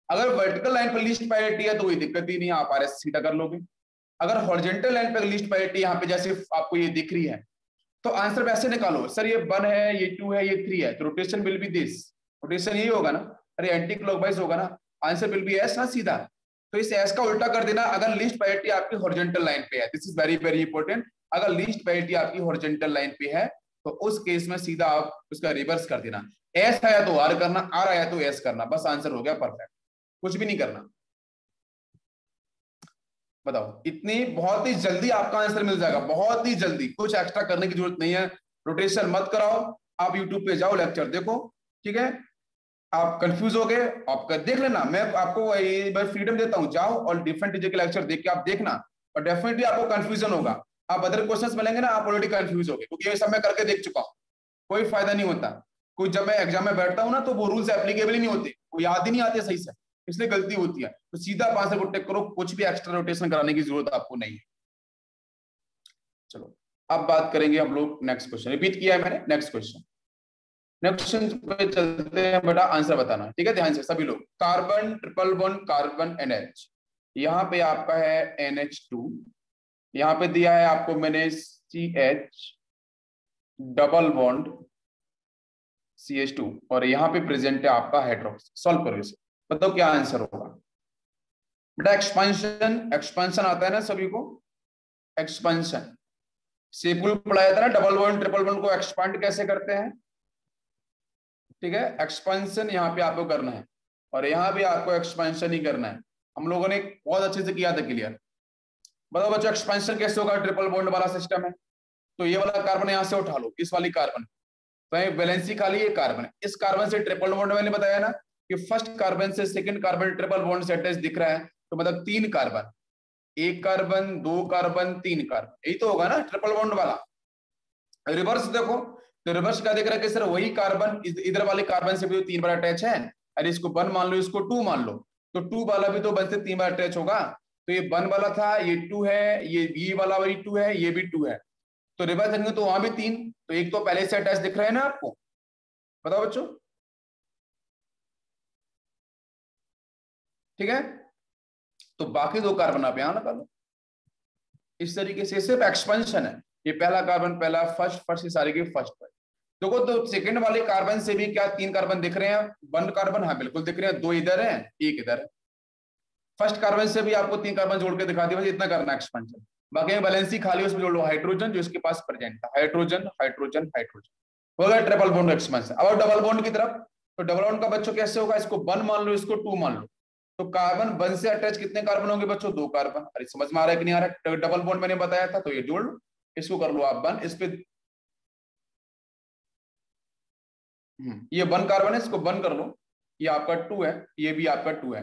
अगर वर्टिकल लाइन पर लिस्ट प्रायोरिटी है तो कोई दिक्कत ही नहीं, आप RS सीधा कर लोगे। अगर हॉरिजॉन्टल लाइन पर लिस्ट प्रायोरिटी यहाँ पे जैसे आपको ये दिख रही है तो आंसर वैसे निकालो, सर ये 1 है, ये 2 है, ये 3 है, तो rotation will be this, rotation यही होगा ना, अरे एंटी क्लॉकवाइज होगा ना, आंसर विल बी एस ना सीधा। तो इस एस का उल्टा कर देना अगर लीस्ट प्रायोरिटी आपकी हॉरिजॉन्टल लाइन पे है, this is very very important. अगर लीस्ट प्रायोरिटी आपकी हॉरिजॉन्टल लाइन पे है तो उस केस में सीधा आप उसका रिवर्स कर देना, एस आया तो आर करना, आर आया तो एस करना, बस आंसर हो गया परफेक्ट, कुछ भी नहीं करना। बताओ, इतनी बहुत ही जल्दी आपका आंसर मिल जाएगा, बहुत ही जल्दी, कुछ एक्स्ट्रा करने की जरूरत नहीं है। रोटेशन मत कराओ, आप यूट्यूब पे जाओ लेक्चर देखो, ठीक है? आप कंफ्यूज हो गए आप देख लेना, मैं आपको फ्रीडम देता हूं, जाओ और डिफरेंट टीचर के लेक्चर देख के आप देखना और डेफिनेटली आपको कंफ्यूजन होगा। आप अदर क्वेश्चंस मिलेंगे ना, आप ऑलरेडी कंफ्यूज हो गए, क्योंकि ये सब मैं करके देख चुका हूँ, कोई फायदा नहीं होता। कोई जब मैं एग्जाम में बैठता हूँ ना तो वो रूल्स एप्लीकेबल ही नहीं होते, वो याद ही नहीं आते सही से, इसलिए गलती होती है। तो सीधा 5 से टेक करो, कुछ भी एक्स्ट्रा रोटेशन कराने की जरूरत आपको नहीं है। चलो अब बात करेंगे हम लोग नेक्स्ट क्वेश्चन, रिपीट किया है मैंने, नेक्स्ट क्वेश्चन। नेक्स्ट क्वेश्चन पे चलते हैं बेटा, आंसर बताना, ठीक है ध्यान से सभी लोग। Carbon triple bond carbon NH, यहाँ पे आपका है NH2, यहाँ पे दिया है आपको मैंने CH डबल बॉन्ड CH2, और यहाँ पे प्रेजेंट है आपका हाइड्रोक्स। सॉल्व करो इसे, बताओ क्या आंसर होगा। बेटा एक्सपेंशन, एक्सपेंशन आता है ना सभी को, एक्सपेंशन सेपुल पढ़ाया था ना, डबल बॉन्ड ट्रिपल बॉन्ड को एक्सपांड कैसे करते हैं, ठीक है। एक्सपेंशन यहाँ पे आपको करना है, और यहाँ भी आपको एक्सपेंशन ही करना है। हम लोगों ने बहुत अच्छे से किया था क्लियर। बताओ बच्चों एक्सपेंशन कैसे होगा, ट्रिपल बॉन्ड वाला सिस्टम है, तो ये वाला कार्बन यहाँ से उठा लो, इस वाली कार्बन, तो वैलेंसी खाली ये कार्बन है, इस कार्बन से ट्रिपल बॉन्ड मैंने बताया ना कि फर्स्ट कार्बन से सेकंड कार्बन ट्रिपल बॉन्ड से अटैच दिख रहा है, तो मतलब 3 कार्बन, 1 कार्बन 2 कार्बन 3 कार्बन, यही तो होगा ना ट्रिपल बॉन्ड वाला। रिवर्स देखो, तो रिवर्स क्या दिख रहा है कि सर वही कार्बन इधर वाले कार्बन से भी 3 बार अटैच है, अरे इसको 1 मान लो, इसको 2 मान लो, तो 2 वाला भी तो 1 से 3 बार अटैच होगा, तो ये 1 वाला था, ये 2 है, ये वाला भी 2 है, ये भी 2 है, तो रिवर्स देंगे तो वहां भी 3, तो एक तो पहले से अटैच दिख रहा है ना आपको। बताओ बच्चों, ठीक है, तो बाकी 2 कार्बन आप यहां लगा लो। इस तरीके से सिर्फ एक्सपेंशन है, ये पहला कार्बन पहला, फर्स्ट फर्स्ट ये सारे के फर्स्ट पर। देखो तो सेकंड वाले कार्बन से भी क्या 3 कार्बन दिख रहे हैं, 1 कार्बन, हाँ बिल्कुल दिख रहे हैं, 2 इधर है 1 इधर है। फर्स्ट कार्बन से भी आपको 3 कार्बन जोड़ के दिखा दिया, बस इतना करना एक्सपेंशन। बाकी में बैलेंसी खाली, उसमें जोड़ लो हाइड्रोजन जो इसके पास प्रेजेंट था, हाइड्रोजन हाइड्रोजन हाइड्रोजन, हो गया ट्रिपल बॉन्ड एक्सपेंशन। अब डबल बॉन्ड की तरफ, तो डबल बॉन्ड का बच्चों कैसे होगा, इसको 1 मान लो, इसको 2 मान लो, तो कार्बन 1 से अटैच कितने कार्बन होंगे बच्चों, 2 कार्बन। अरे समझ में आ रहा है कि नहीं आ रहा है, डबल बॉन्ड मैंने बताया था, तो ये जोड़ लो, इसको कर लो आप 1, इस पे ये 1 कार्बन है, इसको 1 कर लो, ये आपका 2 है, ये भी आपका 2 है,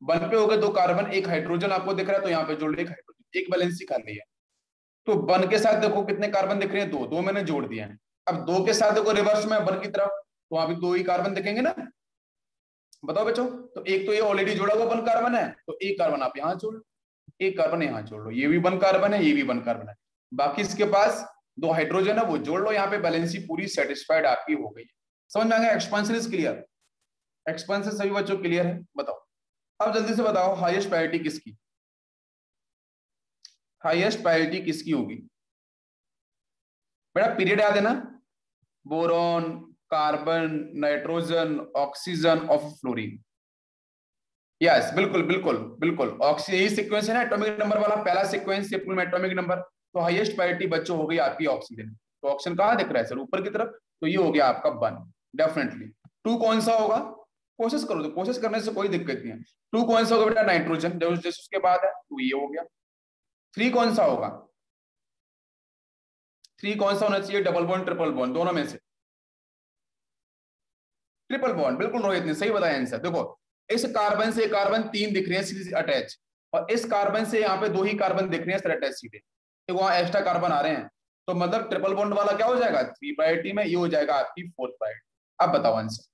1 पे हो गए 2 कार्बन, 1 हाइड्रोजन आपको दिख रहा है, तो यहाँ पे जोड़ लो 1 हाइड्रोजन, 1 वैलेंसी खाली है। तो 1 के साथ देखो कितने कार्बन दिख रहे हैं, 2 2 मैंने जोड़ दिए हैं। अब 2 के साथ देखो रिवर्स में 1 की तरफ, तो वहां भी 2 ही कार्बन दिखेंगे ना। बताओ बच्चों, तो एक तो ये ऑलरेडी जोड़ा हुआ 1 कार्बन है, तो 1 कार्बन आप यहाँ जोड़ लो, 1 कार्बन यहाँ जोड़ लो, ये भी 1 कार्बन है, ये भी 1 कार्बन है, बाकी इसके पास 2 हाइड्रोजन है, वो जोड़ लो, यहाँ पे बैलेंसी पूरी सेटिस्फाइड आपकी हो गई। समझ में आ गया, एक्सपेंशन इज क्लियर, एक्सपेंशन सभी बच्चों क्लियर है। बताओ अब जल्दी से बताओ, हाईएस्ट प्रायोरिटी किसकी, हाईएस्ट प्रायोरिटी किसकी होगी। बेटा पीरियड याद है ना, बोरॉन कार्बन नाइट्रोजन ऑक्सीजन और फ्लोरीन, यस बिल्कुल बिल्कुल बिल्कुल, ऑक्सीजन यही सीक्वेंस है ना एटॉमिक नंबर वाला, पहला सीक्वेंस सिंपल में एटॉमिक नंबर, तो हाईएस्ट प्रायोरिटी बच्चों हो गई आपकी ऑक्सीजन। तो ऑक्सीजन कहाँ दिख रहा है सर, ऊपर की तरफ, तो ये हो गया आपका 1 डेफिनेटली। 2 कौन सा होगा, कोशिश करो, तो कोशिश करने से कोई दिक्कत नहीं है। 2 कौन सा होगा बेटा, नाइट्रोजन, जैसे उसके बाद है, तो ये हो गया। 3 कौन सा होगा, 3 कौन सा होना चाहिए, डबल बॉन्ड ट्रिपल बॉन्ड, दोनों में से ट्रिपल बॉन्ड, बिल्कुल रोहित ने सही बताया आंसर। देखो इस कार्बन से कार्बन 3 दिख रहे हैं अटैच, और इस कार्बन से यहाँ पे 2 ही कार्बन दिख रहे हैं सर अटैच सीधे, तो वहां एक्स्ट्रा कार्बन आ रहे हैं, तो मतलब ट्रिपल बॉन्ड वाला क्या हो जाएगा 3 प्रायोरिटी में, ये हो जाएगा आपकी 4th प्रायोरिटी। अब बताओ आंसर,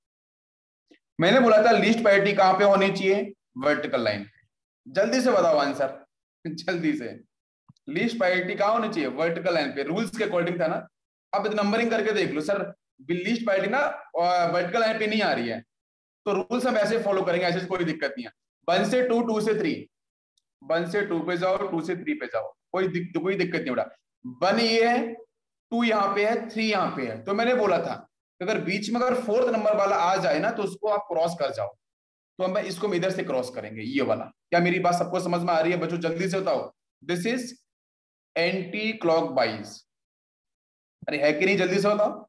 मैंने बोला था लीस्ट प्रायोरिटी कहां पे होनी चाहिए, वर्टिकल लाइन पे। जल्दी से बताओ आंसर जल्दी से, लीस्ट प्रायोरिटी कहां होनी चाहिए, वर्टिकल लाइन पे, रूल्स के अकॉर्डिंग था ना। अब नंबरिंग करके देख लो सर, लीस्ट प्रायोरिटी ना वर्टिकल लाइन पे नहीं आ रही है, तो रूल्स हम ऐसे फॉलो करेंगे, ऐसे कोई दिक्कत नहीं है। 1 से 2, 2 से 3, 1 से 2 पे जाओ, 2 से 3 पे जाओ, कोई दिक्कत नहीं बेटा। 1 ये है, 2 यहाँ पे है, 3 यहाँ पे है, तो मैंने बोला था अगर बीच में अगर 4th नंबर वाला आ जाए ना, तो उसको आप क्रॉस कर जाओ, तो हम इसको इधर से क्रॉस करेंगे, ये वाला। क्या मेरी बात सबको समझ में आ रही है बच्चों, जल्दी से बताओ। दिस इज एंटी क्लॉकवाइज, अरे है कि नहीं, जल्दी से बताओ।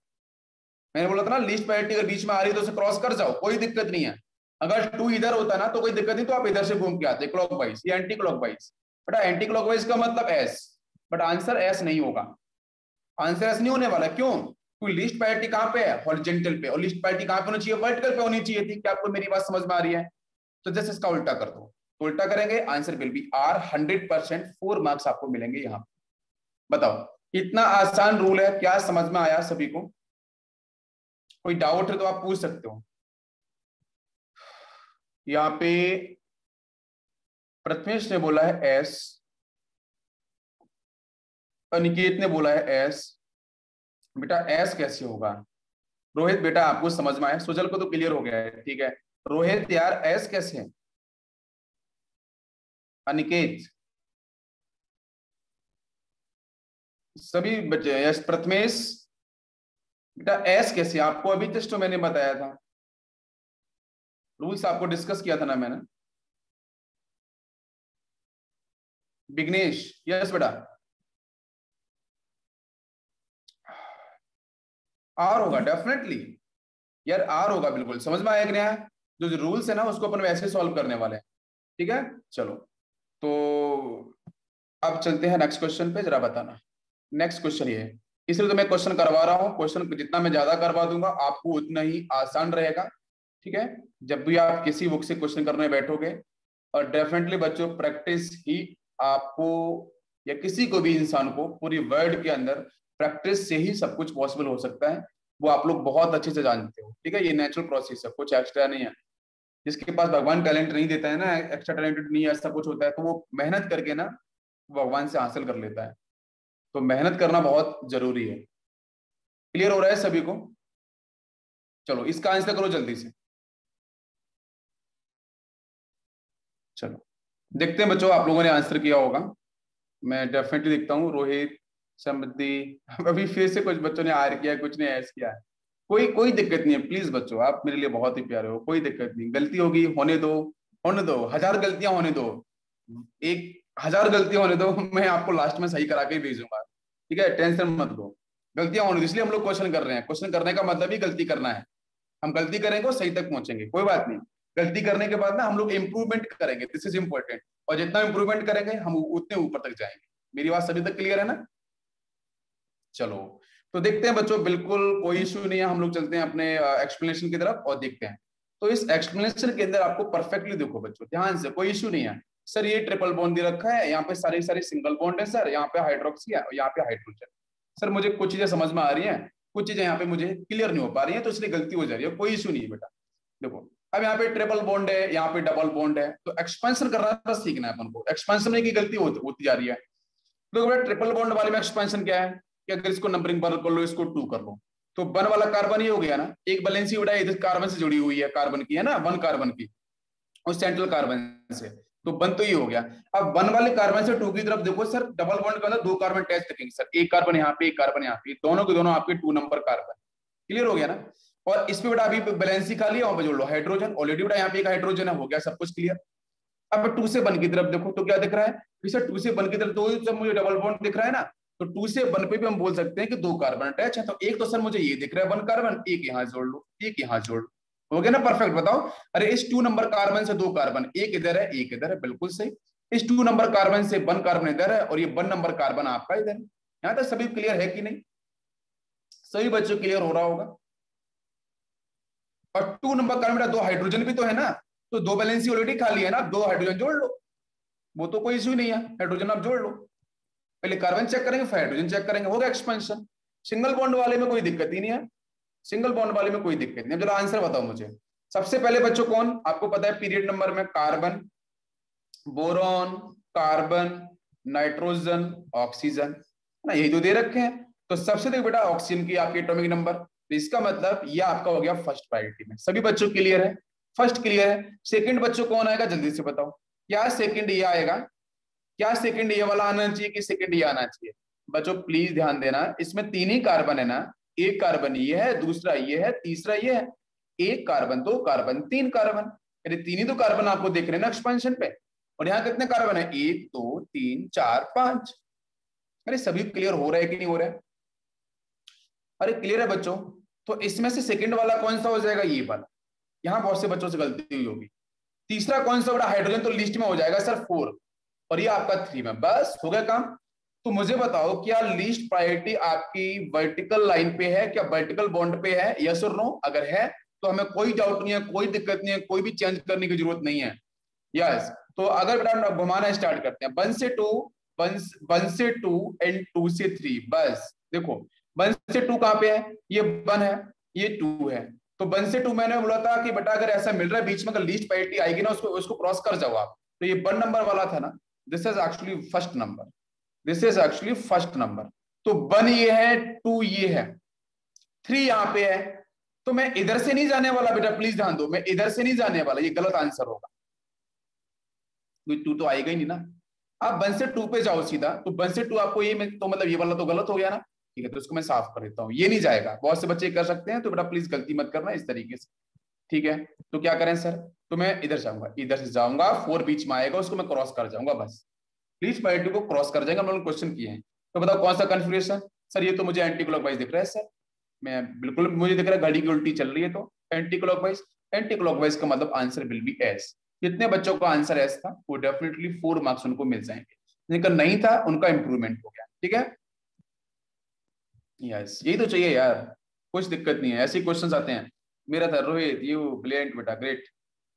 मैंने बोला था ना लीस्ट प्रायोरिटी अगर बीच में आ रही है तो उसे क्रॉस कर जाओ, कोई दिक्कत नहीं है। अगर 2 इधर होता ना तो कोई दिक्कत नहीं, तो आप इधर से घूम के आते क्लॉकवाइज, ये एंटी क्लॉकवाइज। बेटा एंटी क्लॉकवाइज का मतलब एस, बट आंसर एस नहीं होगा, आंसर एस नहीं होने वाला, क्यों, क्योंकि लिस्ट प्रायोरिटी कहां पे है, हॉरिजॉन्टल पे, और लिस्ट प्रायोरिटी कहां पे होनी चाहिए, वर्टिकल पे होनी चाहिए थी। क्या आपको मेरी बात समझ में आ रही है, तो जैसे इसका उल्टा कर दो, तो उल्टा करेंगे answer will be R 100%, 4 marks आपको मिलेंगे यहाँ। बताओ इतना आसान रूल है, क्या समझ में आया सभी को? कोई डाउट है तो आप पूछ सकते हो। यहाँ पे प्रथमेश ने बोला है एस, अनिकेत ने बोला है एस। बेटा एस कैसे होगा? रोहित बेटा आपको समझ में आया, सुजल को तो क्लियर हो गया है, ठीक है। रोहित यार एस कैसे है? अनिकेत, सभी बच्चे यस। प्रथमेश बेटा एस कैसे? आपको अभी जस्ट मैंने बताया था, रूल्स आपको डिस्कस किया था ना मैंने। विघ्नेश यस बेटा, आर होगा डेफिनेटली यार, आर होगा बिल्कुल। समझ में आया कि नहीं आया? जो रूल्स है ना उसको अपन वैसे सॉल्व करने वाले हैं, ठीक है। चलो तो अब चलते हैं नेक्स्ट क्वेश्चन पे, जरा बताना। नेक्स्ट क्वेश्चन ये है, इसलिए तो मैं क्वेश्चन करवा रहा हूँ, क्वेश्चन जितना मैं ज्यादा करवा दूंगा आपको उतना ही आसान रहेगा, ठीक है। जब भी आप किसी बुक से क्वेश्चन करने बैठोगे, और डेफिनेटली बच्चों प्रैक्टिस ही आपको, या किसी को भी इंसान को पूरी वर्ल्ड के अंदर प्रैक्टिस से ही सब कुछ पॉसिबल हो सकता है। वो आप लोग बहुत अच्छे से जानते हो, ठीक है। ये नेचुरल प्रोसेस है, कुछ एक्स्ट्रा नहीं है। जिसके पास भगवान टैलेंट नहीं देता है ना, एक्स्ट्रा टैलेंटेड नहीं है, ऐसा कुछ होता है, तो वो मेहनत करके ना भगवान से हासिल कर लेता है। तो मेहनत करना बहुत जरूरी है। क्लियर हो रहा है सभी को? चलो इसका आंसर करो जल्दी से। चलो देखते हैं बच्चों, आप लोगों ने आंसर किया होगा। मैं डेफिनेटली देखता हूँ। रोहित, समृद्धि, अभी फिर से कुछ बच्चों ने आर किया, कुछ ने एस किया है। कोई कोई दिक्कत नहीं है, प्लीज बच्चों आप मेरे लिए बहुत ही प्यारे हो, कोई दिक्कत नहीं। गलती होगी होने दो, होने दो, 1000 गलतियां होने दो, 1000 गलतियां होने दो, मैं आपको लास्ट में सही करा के ही भेजूंगा, ठीक है। टेंशन मत लो, गलतियां होने दो, इसलिए हम लोग क्वेश्चन कर रहे हैं। क्वेश्चन करने का मतलब ही गलती करना है। हम गलती करेंगे और सही तक पहुंचेंगे, कोई बात नहीं। गलती करने के बाद ना हम लोग इंप्रूवमेंट करेंगे, दिस इज इंपॉर्टेंट। और जितना इंप्रूवमेंट करेंगे हम उतने ऊपर तक जाएंगे। मेरी बात सभी तक क्लियर है ना? चलो तो देखते हैं बच्चों, बिल्कुल कोई इश्यू नहीं है। हम लोग चलते हैं अपने एक्सप्लेनेशन की तरफ और देखते हैं। तो इस एक्सप्लेनेशन के अंदर आपको परफेक्टली देखो बच्चों ध्यान से, कोई इश्यू नहीं है। सर ये ट्रिपल बॉन्ड दे रखा है, यहाँ पे सारे सारे सिंगल बॉन्ड है सर, यहाँ पे हाइड्रोक्सी है और यहाँ पे हाइड्रोजन। सर मुझे कुछ चीजें समझ में आ रही हैं, कुछ चीजें यहाँ पे मुझे क्लियर नहीं हो पा रही है, तो इसलिए गलती हो जा रही है, कोई इश्यू नहीं है बेटा। देखो अब यहाँ पे ट्रिपल बॉन्ड है, यहाँ पे डबल बॉन्ड है, तो एक्सपेंशन करना बस सीखना है अपन को। एक्सपेंशन में की गलती होती जा रही है। तो बेटा ट्रिपल बॉन्ड वाले में एक्सपेंशन क्या है कि अगर इसको नंबरिंग वन कर लो, इसको 2 कर लो, तो वन वाला कार्बन ही हो गया ना। एक वैलेंसी बेटा इधर कार्बन से जुड़ी हुई है, कार्बन की है ना, वन कार्बन की, उस सेंट्रल कार्बन से, तो वन तो ये हो गया। अब वन वाले कार्बन से 2 की तरफ देखो सर, डबल बॉन्ड के अंदर 2 कार्बन अटैच रखेंगे सर, एक कार्बन यहाँ पे, एक कार्बन यहाँ पे, दोनों के दोनों आपके 2 नंबर कार्बन। क्लियर हो गया ना? और इसमें बेटा अभी बैलेंसी खाली, वहां पर जोड़ लो हाइड्रोजन, ऑलरेडी बेटा यहाँ पे एक हाइड्रोजन है, हो गया सब कुछ क्लियर। अब 2 से 1 की तरफ देखो तो क्या दिख रहा है सर, 2 से 1 की तरफ तो जब मुझे डबल बॉन्ड दिख रहा है ना, तो 2 से 1 पे भी हम बोल सकते हैं कि 2 कार्बन अटैच है। तो एक तो सर मुझे ये दिख रहा है 1 कार्बन, एक यहाँ जोड़ लो, एक यहाँ जोड़ लो, हो गया ना परफेक्ट। बताओ अरे इस 2 नंबर कार्बन से 2 कार्बन, एक इधर है एक इधर है, बिल्कुल सही। इस 2 नंबर कार्बन से 1 कार्बन इधर है और ये 1 नंबर कार्बन आपका इधर है। यहाँ तक सभी क्लियर है कि नहीं? सभी बच्चों क्लियर हो रहा होगा। और 2 नंबर कार्बन में 2 हाइड्रोजन भी तो है ना, तो 2 वैलेंसी ऑलरेडी खाली है ना, 2 हाइड्रोजन जोड़ लो, वो तो कोई इश्यू नहीं है, हाइड्रोजन आप जोड़ लो। पहले कार्बन चेक करेंगे फिर हाइड्रोजन चेक करेंगे, हो गया एक्सपेंशन। सिंगल बॉन्ड वाले में कोई दिक्कत ही नहीं है, सिंगल बॉन्ड वाले में कोई दिक्कत नहीं है। चलो आंसर बताओ मुझे। सबसे पहले बच्चों कौन आपको पता है पीरियड नंबर में? Carbon, boron, carbon, nitrogen, oxygen, ना यही तो दे रखे हैं। तो सबसे देखो बेटा ऑक्सीजन की आपकी एटॉमिक नंबर, तो इसका मतलब ये आपका हो गया फर्स्ट प्रायोरिटी में। सभी बच्चों क्लियर है? फर्स्ट क्लियर है। सेकंड बच्चों कौन आएगा जल्दी से बताओ? क्या सेकंड ये आएगा? क्या सेकंड ये वाला आना चाहिए कि सेकंड ये आना चाहिए? बच्चों प्लीज ध्यान देना, इसमें 3 ही कार्बन है ना, एक कार्बन ये है, दूसरा ये है, तीसरा ये है। एक कार्बन, 2 कार्बन, 3 कार्बन, अरे 3 ही तो कार्बन आपको देख रहे हैं ना एक्सपेंशन पे। और यहाँ कितने कार्बन है? 1 2 3 4 5। अरे सभी क्लियर हो रहा है कि नहीं हो रहा है? अरे क्लियर है बच्चों? तो इसमें से सेकंड वाला कौन सा हो जाएगा? ये वाला। यहाँ बहुत से बच्चों से गलती हुई होगी। तीसरा कौन सा बड़ा? हाइड्रोजन तो लिस्ट में हो जाएगा सर 4, और ये आपका 3 में, बस हो गया काम। तो मुझे बताओ क्या लीस्ट प्रायोरिटी आपकी वर्टिकल लाइन पे है, क्या वर्टिकल बॉन्ड पे है? यस और नो? अगर है तो हमें कोई डाउट नहीं है, कोई दिक्कत नहीं है, कोई भी चेंज करने की जरूरत नहीं है। यस। तो अगर बेटा घुमाना स्टार्ट करते हैं 1 से 2, वन से टू एंड टू से थ्री, बस देखो 1 से 2 कहाँ पे है, ये 1 है, ये 2 है, तो 1 से 2 मैंने बोला था कि बेटा अगर ऐसा मिल रहा है बीच में, अगर लीस्ट पैरिटी आएगी ना उसको उसको क्रॉस कर जाओ आप, तो ये 1 नंबर वाला था ना, this is actually first number, this is actually first number, तो 1 ये है, 2 ये है, 3 यहाँ पे है, तो मैं इधर से नहीं जाने वाला बेटा, प्लीज ध्यान दो, मैं इधर से नहीं जाने वाला, ये गलत आंसर होगा, 2 तो आएगा ही नहीं ना। आप 1 से 2 पे जाओ सीधा, तो 1 से 2 आपको ये तो मतलब ये वाला तो गलत हो गया ना, ठीक है, तो इसको मैं साफ कर देता हूँ, ये नहीं जाएगा, बहुत से बच्चे कर सकते हैं, तो बेटा प्लीज गलती मत करना इस तरीके से, ठीक है। तो क्या करें सर, तो मैं इधर जाऊंगा, इधर से जाऊंगा, 4 बीच में आएगा, उसको मैं क्रॉस कर जाऊंगा, बस प्लीज पैरिटी को क्रॉस कर जाएंगे, हम लोगों ने क्वेश्चन किए हैं, तो बताओ कौन सा कन्फ्यूजन सर, ये तो मुझे एंटी क्लॉकवाइज दिख रहा है सर, मैं बिल्कुल मुझे दिख रहा है घड़ी की उल्टी चल रही है, तो एंटी क्लॉकवाइज, एंटी क्लॉकवाइज का मतलब आंसर विल बी एस, जितने बच्चों का आंसर एस था वो डेफिनेटली 4 मार्क्स उनको मिल जाएंगे, जिनका नहीं था उनका इंप्रूवमेंट हो गया, ठीक है, यस यही तो चाहिए यार, कुछ दिक्कत नहीं है, ऐसे क्वेश्चंस आते हैं। मेरा था रोहित, यू ब्रिलियंट बेटा, ग्रेट,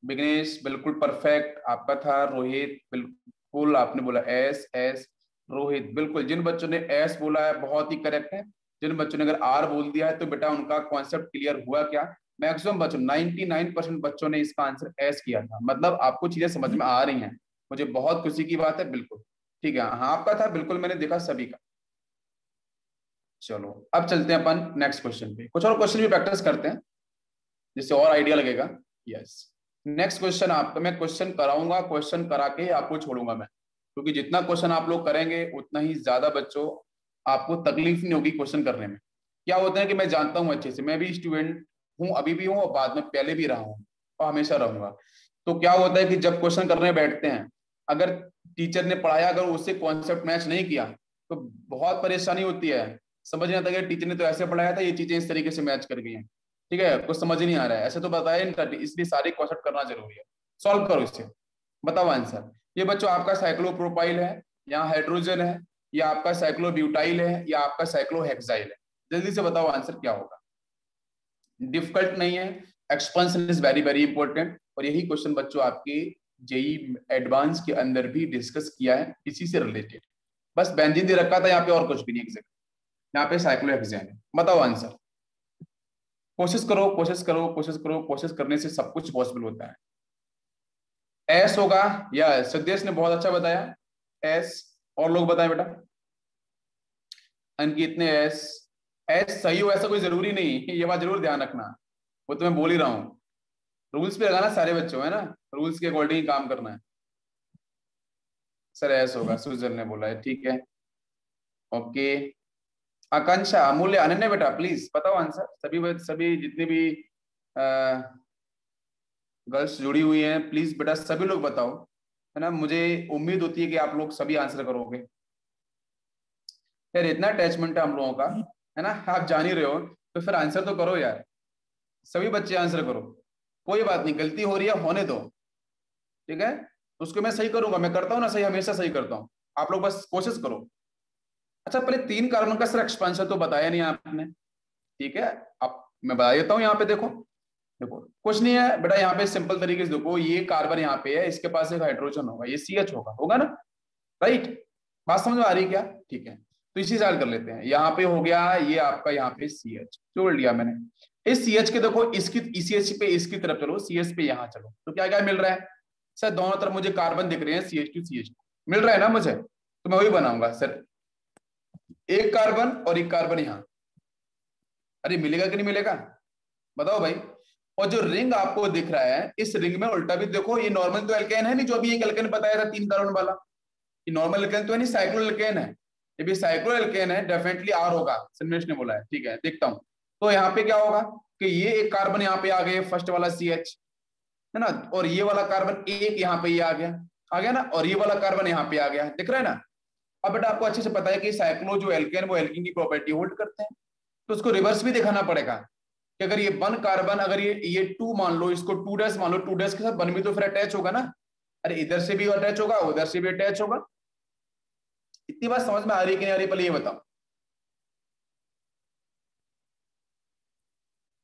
विघ्नेश बिल्कुल परफेक्ट, आपका था रोहित, बिल्कुल आपने बोला एस एस, रोहित बिल्कुल, जिन बच्चों ने एस बोला है बहुत ही करेक्ट है, जिन बच्चों ने अगर आर बोल दिया है तो बेटा उनका कॉन्सेप्ट क्लियर हुआ क्या, मैक्सिमम बच्चों 99% बच्चों ने इसका आंसर एस किया था, मतलब आपको चीजें समझ में आ रही हैं, मुझे बहुत खुशी की बात है, बिल्कुल ठीक है, हाँ आपका था बिल्कुल, मैंने देखा सभी का। चलो अब चलते हैं अपन नेक्स्ट क्वेश्चन पे, कुछ और क्वेश्चन भी प्रैक्टिस करते हैं जिससे और आइडिया लगेगा। यस, नेक्स्ट क्वेश्चन आपका मैं क्वेश्चन कराऊंगा, क्वेश्चन करा के आपको छोड़ूंगा मैं, क्योंकि जितना क्वेश्चन आप लोग करेंगे उतना ही ज्यादा बच्चों आपको तकलीफ नहीं होगी क्वेश्चन करने में। क्या होता है कि मैं जानता हूँ अच्छे से, मैं भी स्टूडेंट हूँ, अभी भी हूँ और बाद में पहले भी रहा हूँ और हमेशा रहूंगा, तो क्या होता है कि जब क्वेश्चन करने बैठते हैं, अगर टीचर ने पढ़ाया अगर उससे कॉन्सेप्ट मैच नहीं किया तो बहुत परेशानी होती है, समझ नहीं आता कि टीचर ने तो ऐसे पढ़ाया था, ये चीजें इस तरीके से मैच कर गई हैं, ठीक है, कुछ समझ ही नहीं आ रहा है, ऐसे तो बताया नहीं था, इसलिए सारे कॉन्सेप्ट करना जरूरी है। सॉल्व करो इससे, बताओ आंसर, ये बच्चों आपका साइक्लोप्रोपाइल है, यहाँ हाइड्रोजन है, या आपका साइक्लोब्यूटाइल है, या आपका साइक्लोहेक्साइल है, जल्दी से बताओ आंसर क्या होगा, डिफिकल्ट नहीं है, expansion is very very important, और यही क्वेश्चन बच्चों आपके जेई एडवांस के अंदर भी डिस्कस किया है इसी से रिलेटेड, बस बेंजीन दे रखा था यहाँ पे और कुछ भी नहीं, एग्जैक्ट यहाँ पे साइक्लोहेक्सेन है, बताओ आंसर, कोशिश करो कोशिश करो कोशिश करो, कोशिश करने से सब कुछ पॉसिबल होता है। एस होगा, या सिद्धेश ने बहुत अच्छा बताया एस, और लोग बताएं बेटा, अंकित ने एस, एस सही हो ऐसा कोई जरूरी नहीं, ये बात जरूर ध्यान रखना, वो तो मैं बोल ही रहा हूँ, रूल्स पे लगाना सारे बच्चों है ना, रूल्स के अकॉर्डिंग ही काम करना है। सर एस होगा, सुजल ने बोला है, ठीक है, ओके, आकांक्षा, अमूल्य, अनन्या बेटा प्लीज बताओ आंसर, सभी जितने भी गर्ल्स जुड़ी हुई हैं प्लीज बेटा सभी लोग बताओ, है ना, मुझे उम्मीद होती है कि आप लोग सभी आंसर करोगे, यार इतना अटैचमेंट है हम लोगों का, है ना, आप जान ही रहे हो, तो फिर आंसर तो करो यार, सभी बच्चे आंसर करो, कोई बात नहीं, गलती हो रही है होने दो, ठीक है, उसको मैं सही करूंगा, मैं करता हूँ ना सही, हमेशा सही करता हूँ, आप लोग बस कोशिश करो। अच्छा पहले 3 कार्बन का सर एक्सपांशन तो बताया नहीं आपने, ठीक है, अब मैं बता देता हूँ, यहाँ पे देखो, देखो कुछ नहीं है बेटा, यहाँ पे सिंपल तरीके से देखो, ये कार्बन यहाँ पे है, इसके पास एक हाइड्रोजन होगा, ये CH होगा, होगा ना, राइट, बात समझ में आ रही है क्या, ठीक है, तो इसी साल कर लेते हैं, यहाँ पे हो गया ये आपका, यहाँ पे CH जोड़ लिया मैंने, इस CH के देखो इसकी CH पे इसकी तरफ चलो, CH पे यहाँ चलो, तो क्या क्या मिल रहा है सर, दोनों तरफ मुझे कार्बन दिख रहे हैं, CH2 मिल रहा है ना मुझे, तो मैं वही बनाऊंगा सर, एक कार्बन और एक कार्बन यहाँ, अरे मिलेगा कि नहीं मिलेगा, बताओ भाई, और जो रिंग आपको दिख रहा है इस रिंग में उल्टा भी देखो, ये नॉर्मल तो एल्केन है नहीं, जो अभी एक एल्केन बताया था 3 कार्बन वाला, ये नॉर्मल एल्केन तो है नहीं, साइक्लो एल्केन है, ये भी साइक्लो एल्केन है, डेफिनेटली आर होगा, सन्मेश ने बोला है, ठीक है देखता हूं, तो यहाँ पे क्या होगा कि ये एक कार्बन यहाँ पे आ गए, फर्स्ट वाला CH, है ना, और ये वाला कार्बन एक यहाँ पे ये आ गया ना, और ये वाला कार्बन यहाँ पे आ गया, दिख रहा है ना। अब बेटा आपको अच्छे से पता है कि साइक्लो जो एल्केन वो एल्कीन की प्रॉपर्टी होल्ड करते हैं, तो उसको रिवर्स भी दिखाना पड़ेगा कि अगर ये 1 कार्बन, अगर ये 2 मान लो, इसको 2 डैश मान लो, 2 डैश के साथ 1 भी तो फिर अटैच होगा ना, अरे इधर से भी अटैच होगा उधर से भी अटैच होगा, इतनी बात समझ में आ रही है कि नहीं आ रही, पहले ये बताओ,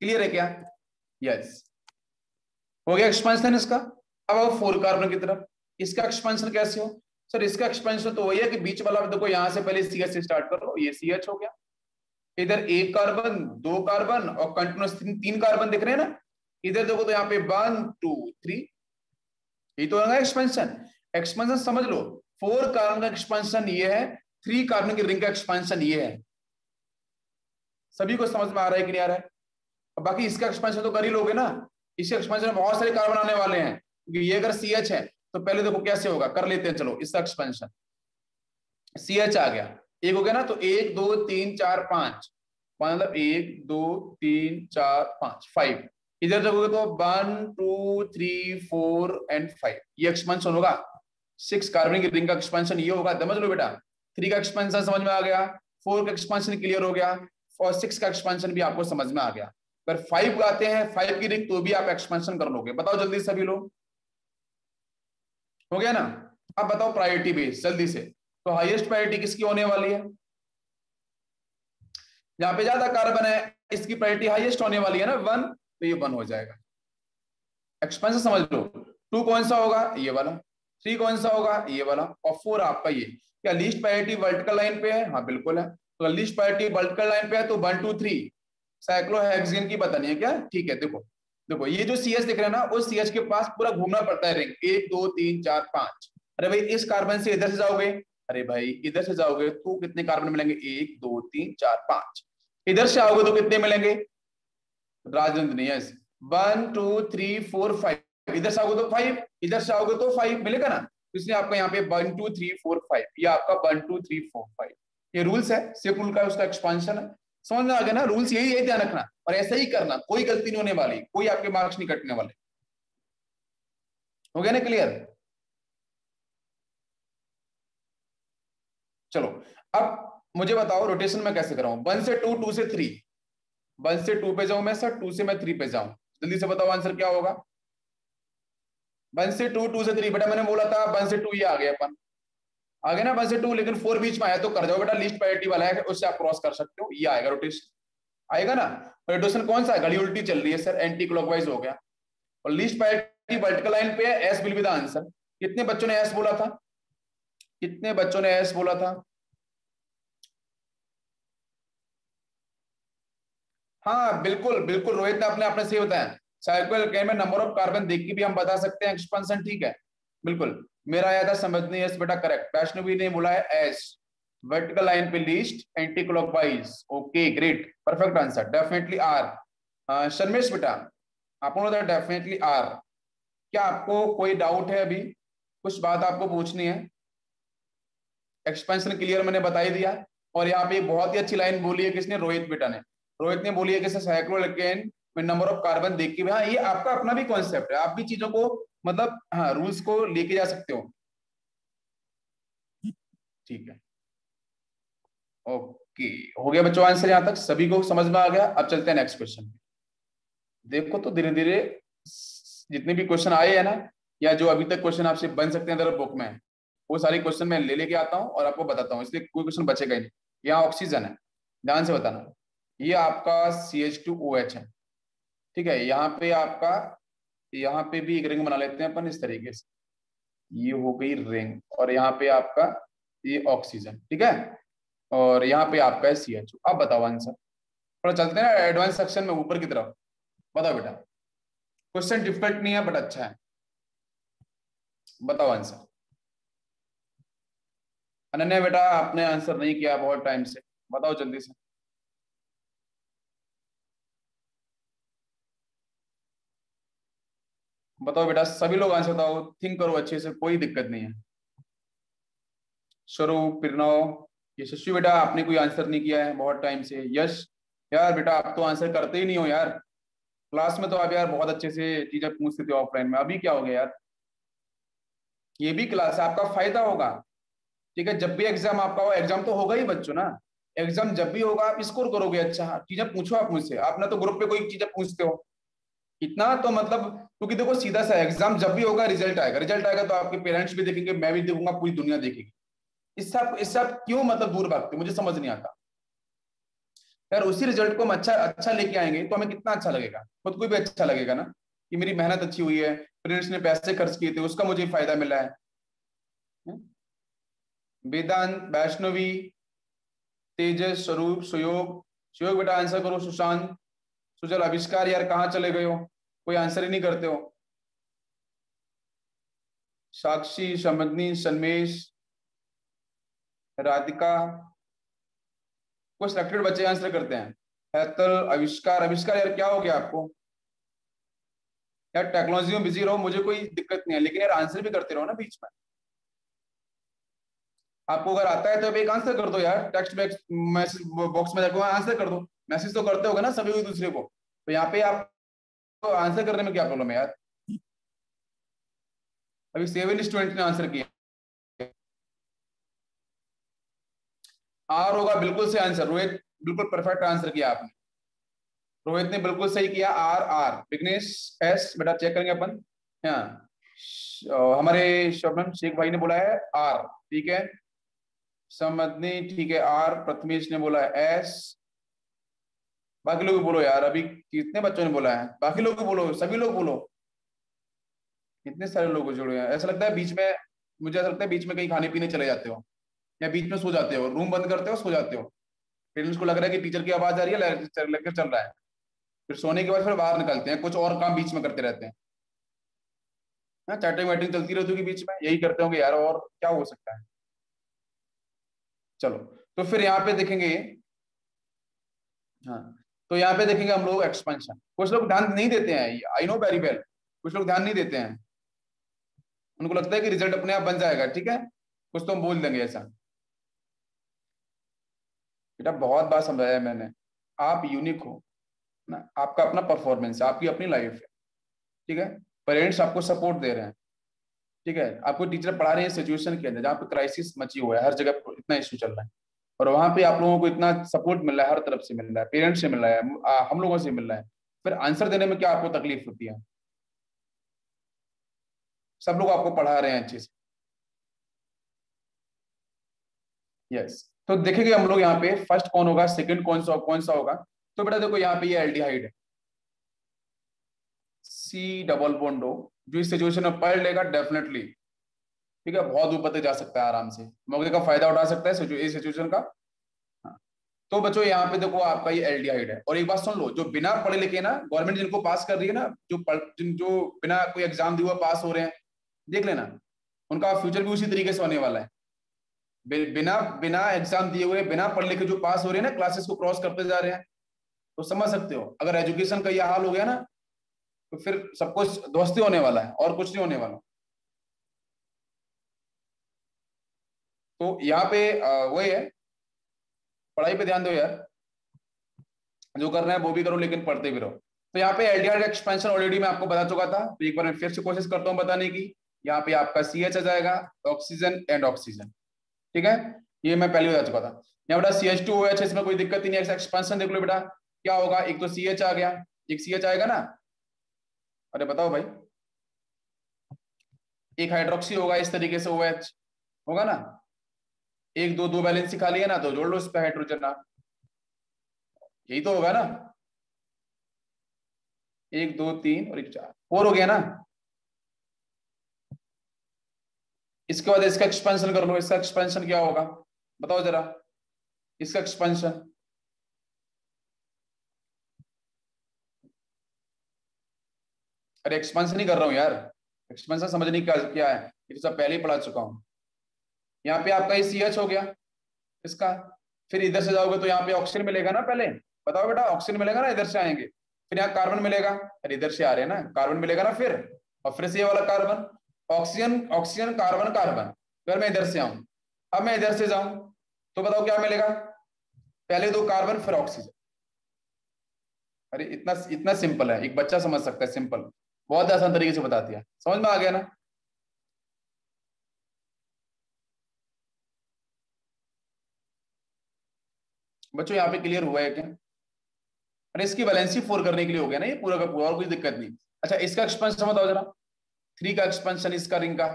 क्लियर है क्या, यस, हो गया एक्सपेंशन इसका। अब आओ 4 कार्बन की तरफ, इसका एक्सपेंशन कैसे हो, सर इसका एक्सपेंशन तो वही है कि बीच वाला देखो, यहां से पहले CH से स्टार्ट कर लो, ये CH हो गया, इधर एक कार्बन, दो कार्बन और कंटिन्यूस तीन कार्बन दिख रहे हैं ना, इधर देखो तो यहाँ पे 1 2 3, ये तो है एक्सपेंशन। एक्सपेंशन समझ लो, 4 कार्बन का एक्सपेंशन ये है, 3 कार्बन की रिंग का एक्सपेंशन ये है। सभी को समझ में आ रहा है कि नहीं आ रहा है? और बाकी इसका एक्सपेंशन तो कर ही लोगे ना, इसके एक्सपेंशन में बहुत सारे कार्बन आने वाले हैं, क्योंकि ये अगर CH है तो पहले देखो कैसे होगा, कर लेते हैं चलो इसका एक्सपेंशन। CH आ गया, एक हो गया ना, तो 1 2 3 4 5, मतलब 1 2 3 4 5 5, इधर देखोगे तो 1 2 3 4 एंड 5, ये एक्सपेंशन होगा। 6 कार्बन की रिंग का एक्सपेंशन ये होगा, समझ लो बेटा। 3 का एक्सपेंशन समझ में आ गया, 4 का एक्सपेंशन क्लियर हो गया, और 6 का एक्सपेंशन भी आपको समझ में आ गया। अगर 5 आते हैं 5 की रिंग, तो भी आप एक्सपेंशन कर लोगे। बताओ जल्दी सभी लोग, हो गया ना? अब बताओ प्रायोरिटी बेस जल्दी से, तो हाईएस्ट प्रायोरिटी किसकी होने वाली है? जहां पे ज्यादा कार्बन है इसकी प्रायोरिटी हाईएस्ट होने वाली है ना, 1, तो ये 1 हो जाएगा। एक्सपेंशन समझ लो, 2 कौन सा होगा? ये वाला। 3 कौन सा होगा? ये वाला। और 4 आपका ये। क्या लीस्ट प्रायोरिटी वर्टिकल लाइन पे है? हाँ बिल्कुल है। तो लीस्ट प्रायोरिटी वर्टिकल लाइन पे है तो 1 2 3 साइक्लोहेक्सेन की बतानी है क्या? ठीक है, देखो देखो ये जो CH दिख रहा है ना, उस CH के पास पूरा घूमना पड़ता है रिंग, 1 2 3 4 5। अरे भाई इस कार्बन से इधर से जाओगे, अरे भाई इधर से जाओगे तो कितने कार्बन मिलेंगे? 1 2 3 4 5। इधर से आओगे तो कितने मिलेंगे? राजेंद्र नहीं है, 1 2 3 4 5, इधर से आओगे तो 5, इधर से आओगे तो 5 मिलेगा ना, इसलिए आपका यहाँ पे 1 2 3 4 5, ये आपका 1 2 3 4 5, ये रूल्स है, सिर्फ रूल का उसका एक्सपांशन है। समझ में आ गया ना? रूल्स यही है, ध्यान रखना और ऐसा ही करना, कोई गलती नहीं होने वाली, कोई आपके मार्क्स नहीं कटने वाले। हो गया ना क्लियर? चलो अब मुझे बताओ रोटेशन में कैसे कराऊं, 1 से 2, 2 से 3, 1 से 2 पे जाऊं मैं सर, 2 से मैं 3 पे जाऊं, जल्दी से बताओ आंसर क्या होगा? 1 से 2, 2 से 3, बेटा मैंने बोला था 1 से 2 ये आ गया अपन, आ गया ना 1 से 2, लेकिन 4 बीच में आया तो कर जाओ बेटा, लिस्ट प्रायोरिटी वाला है उससे आप क्रॉस कर सकते हो, ये आएगा रोटेशन, आएगा ना? रोटेशन कौन सा है? घड़ी उल्टी चल रही है सर, एंटी क्लॉकवाइज हो गया, और लिस्ट प्रायोरिटी वर्टिकल लाइन पे है, S will be the answer. कितने बच्चों ने एस बोला था? कितने बच्चों ने एस बोला था? हाँ बिल्कुल बिल्कुल, रोहित ने अपने आपने सही बताया, साइक्लिक केन में नंबर ऑफ कार्बन देख के भी हम बता सकते हैं एक्सपेंशन, ठीक है बिल्कुल। मेरा आया था समझने, यस बेटा करेक्ट। वैष्णवी ने बोला है एस, वर्टिकल लाइन पे least anti clockwise, okay great, perfect answer, definitely R. Sharmesh बेटा आपको बोला डेफिनेटली आर। क्या आपको कोई डाउट है? अभी कुछ बात आपको पूछनी है? एक्सपेंशन क्लियर मैंने बता ही दिया। और यहाँ पे बहुत ही अच्छी लाइन बोली है, किसने? रोहित बेटा ने। रोहित ने बोली है कि साइक्लोएल्केन में नंबर ऑफ कार्बन देख के भी, हाँ ये आपका अपना भी कॉन्सेप्ट है, आप भी चीजों को मतलब हाँ रूल्स को लेके जा सकते हो, ठीक है ओके। हो गया बच्चों आंसर, यहाँ तक सभी को समझ में आ गया? अब चलते हैं नेक्स्ट क्वेश्चन। देखो तो धीरे धीरे जितने भी क्वेश्चन आए हैं ना, या जो अभी तक क्वेश्चन आपसे बन सकते हैं अदर बुक में, वो सारे क्वेश्चन मैं ले लेके आता हूँ और आपको बताता हूँ, इसलिए कोई क्वेश्चन बचेगा ही नहीं। यहाँ ऑक्सीजन है, ध्यान से बताना, ये आपका CH2OH है, ठीक है। यहाँ पे आपका, यहाँ पे भी एक रिंग बना लेते हैं अपन इस तरीके से, ये हो गई रिंग, और यहाँ पे आपका ये ऑक्सीजन, ठीक है, और यहाँ पे आपका है CH2। अब बताओ आंसर, थोड़ा चलते हैं ना एडवांस सेक्शन में ऊपर की तरफ। बताओ बेटा, क्वेश्चन डिफिकल्ट नहीं है बट अच्छा है, बताओ आंसर। अनन्या बेटा आपने आंसर नहीं किया बहुत टाइम से, बताओ जल्दी से। बताओ बेटा सभी लोग आंसर बताओ, थिंक करो अच्छे से, कोई दिक्कत नहीं है। स्वरूप, प्रणव, यशस्वी बेटा आपने कोई आंसर नहीं किया है बहुत टाइम से। यश यार बेटा आप तो आंसर करते ही नहीं हो यार, क्लास में तो आप यार बहुत अच्छे से चीजें पूछते थे ऑफलाइन में, अभी क्या हो गया यार? ये भी क्लास है, आपका फायदा होगा, ठीक है। जब भी एग्जाम आपका हो, एग्जाम तो होगा ही बच्चों ना, एग्जाम जब भी होगा आप स्कोर करोगे, अच्छा चीजें पूछो आप मुझसे, आप ना तो ग्रुप पे कोई चीजें पूछते हो इतना, तो मतलब क्योंकि देखो सीधा सा एग्जाम जब भी होगा रिजल्ट आएगा, रिजल्ट आएगा तो आपके पेरेंट्स भी देखेंगे, मैं भी देखूंगा, पूरी दुनिया देखेगी। इससे आप क्यों मतलब दूर भागते, मुझे समझ नहीं आता यार। उसी रिजल्ट को हम अच्छा अच्छा लेके आएंगे तो हमें कितना अच्छा लगेगा, खुद को भी अच्छा लगेगा ना कि मेरी मेहनत अच्छी हुई है, पेरेंट्स ने पैसे खर्च किए थे, उसका मुझे फायदा मिला है। वेदांत, वैष्णवी, तेजस, स्वरूप, सुयोग। सुयोग बेटा आंसर करो। सुशांत, सुजल, आविष्कार, यार कहाँ चले गए हो, कोई आंसर ही नहीं करते हो। साक्षी, समदनी, सन्मेश, राधिका, कुछ सिलेक्टेड बच्चे आंसर करते हैं। हैतल, आविष्कार। आविष्कार यार क्या हो गया आपको, यार टेक्नोलॉजी में बिजी रहो, मुझे कोई दिक्कत नहीं है, लेकिन यार आंसर भी करते रहो ना बीच में। आपको अगर आता है तो एक आंसर कर दो यार, टेक्स्ट मैसेज बॉक्स में जाकर आंसर कर दो। मैसेज तो करते होगे ना सभी एक दूसरे को, तो यहाँ पे आप आंसर करने में क्या प्रॉब्लम है यार। अभी 7 स्टूडेंट ने आंसर किया। आर होगा बिल्कुल से आंसर। रोहित बिल्कुल परफेक्ट आंसर किया आपने, रोहित ने बिल्कुल सही किया। R R. विघ्नेश एस, बेटा चेक करेंगे अपन। हाँ हमारे शबनम शेख भाई ने बोला है आर, ठीक है। समदनी ठीक है आर। प्रथमेश ने बोला है एस। बाकी लोग भी बोलो यार, अभी कितने बच्चों ने बोला है, बाकी लोग भी बोलो, सभी लोग बोलो। कितने सारे लोग जुड़े हैं, ऐसा लगता है बीच में, मुझे ऐसा लगता है बीच में कहीं खाने पीने चले जाते हो या बीच में सो जाते हो, रूम बंद करते हो सो जाते हो। पेरेंट्स को लग रहा है कि टीचर की आवाज आ रही है, लेक्चर चल रहा है, फिर सोने के बाद फिर बाहर निकलते हैं, कुछ और काम बीच में करते रहते हैं। हाँ चैटिंग वैटिंग चलती रहती होगी बीच में, यही करते होंगे यार, और क्या हो सकता है। चलो, तो फिर यहाँ पे देखेंगे। हाँ, तो यहाँ पे देखेंगे हम लोग एक्सपेंशन। कुछ लोग ध्यान नहीं देते हैं, आई नो वेरी वेल, कुछ लोग ध्यान नहीं देते हैं, उनको लगता है कि रिजल्ट अपने आप बन जाएगा, ठीक है, कुछ तो हम बोल देंगे ऐसा। बेटा बहुत बार समझाया है मैंने, आप यूनिक हो ना, आपका अपना परफॉर्मेंस है, आपकी अपनी लाइफ है, ठीक है। पेरेंट्स आपको सपोर्ट दे रहे हैं, ठीक है। आपको टीचर पढ़ा रहे हैं सिचुएशन के अंदर जहाँ पे क्राइसिस मची हुआ है, हर जगह इतना इश्यू चल रहा है, और वहां पे आप लोगों को इतना सपोर्ट मिल रहा है, हर तरफ से मिल रहा है, पेरेंट्स से मिल रहा है, हम लोगों से मिल रहा है, फिर आंसर देने में क्या आपको तकलीफ होती है। सब लोग आपको पढ़ा रहे हैं अच्छे से। यस, तो देखेंगे हम लोग यहाँ पे फर्स्ट कौन होगा, सेकंड कौन सा होगा। तो बेटा देखो यहाँ पे ये एल्डिहाइड है, सी डबल बॉन्ड O, जो इस सिचुएशन में पढ़ लेगा डेफिनेटली, ठीक है, बहुत ऊपर तक जा सकता है, आराम से मौके का फायदा उठा सकता है इस सिचुएशन का। हाँ। तो बच्चों यहाँ पे देखो आपका ये एल्डिहाइड है, और एक बात सुन लो, जो बिना पढ़े लिखे ना गवर्नमेंट जिनको पास कर रही है ना, जो बिना कोई एग्जाम दिए हुआ पास हो रहे हैं, देख लेना, उनका फ्यूचर भी उसी तरीके से होने वाला है। बिना बिना एग्जाम दिए हुए, बिना पढ़ लिखे जो पास हो रहे हैं ना, क्लासेस को क्रॉस करते जा रहे हैं, तो समझ सकते हो अगर एजुकेशन का यह हाल हो गया ना, तो फिर सब कुछ ध्वस्त होने वाला है और कुछ नहीं होने वाला। तो यहाँ पे वही है, पढ़ाई पे ध्यान दो यार, जो करना है वो भी करो लेकिन पढ़ते भी रहो। तो यहाँ पे एलडीआर का एक्सपेंशन ऑलरेडी मैं आपको बता चुका था, तो एक बार मैं फिर से कोशिश करता हूँ बताने की। यहाँ पे आपका CH आ जाएगा, ऑक्सीजन एंड ऑक्सीजन, ठीक है, ये मैं पहले बता चुका था। यहाँ बेटा CH2OH, इसमें कोई दिक्कत ही नहीं है, एक्सपेंशन देख लो बेटा क्या होगा, एक तो CH आ गया, एक CH आएगा ना, अरे बताओ भाई, एक हाइड्रोक्सी होगा इस तरीके से, OH होगा ना, एक दो दो बैलेंस खाली है ना, तो जोड़ लो इस पे हाइड्रोजन ना, यही तो होगा ना, एक दो तीन और एक चार, 4 हो गया ना। इसके बाद इसका एक्सपेंशन कर लो, इसका एक्सपेंशन क्या होगा बताओ जरा, इसका एक्सपेंशन, अरे एक्सपेंशन नहीं कर रहा हूं यार, एक्सपेंशन समझने का क्या है, ये तो सब पहले ही पढ़ा चुका हूं। यहाँ पे आपका ये CH हो गया इसका, फिर इधर से जाओगे तो यहाँ पे ऑक्सीजन मिलेगा ना, पहले बताओ बेटा, ऑक्सीजन मिलेगा ना, इधर से आएंगे, फिर यहाँ कार्बन मिलेगा, अरे इधर से आ रहे हैं ना, कार्बन मिलेगा ना फिर, और फिर से ये वाला carbon, oxygen oxygen carbon carbon, अगर मैं इधर से आऊं, अब मैं इधर से जाऊं, तो बताओ क्या मिलेगा, पहले दो कार्बन फिर ऑक्सीजन। अरे इतना इतना सिंपल है, एक बच्चा समझ सकता है, सिंपल, बहुत आसान तरीके से बता दिया, समझ में आ गया ना। बच्चों यहाँ पे क्लियर हुआ है क्या। अरे इसकी वैलेंसी 4 करने के लिए हो गया ना ये पूरा का पूरा, और कोई दिक्कत नहीं। अच्छा इसका एक्सपेंशन बताओ जरा, 3 का एक्सपेंशन, इसका रिंग का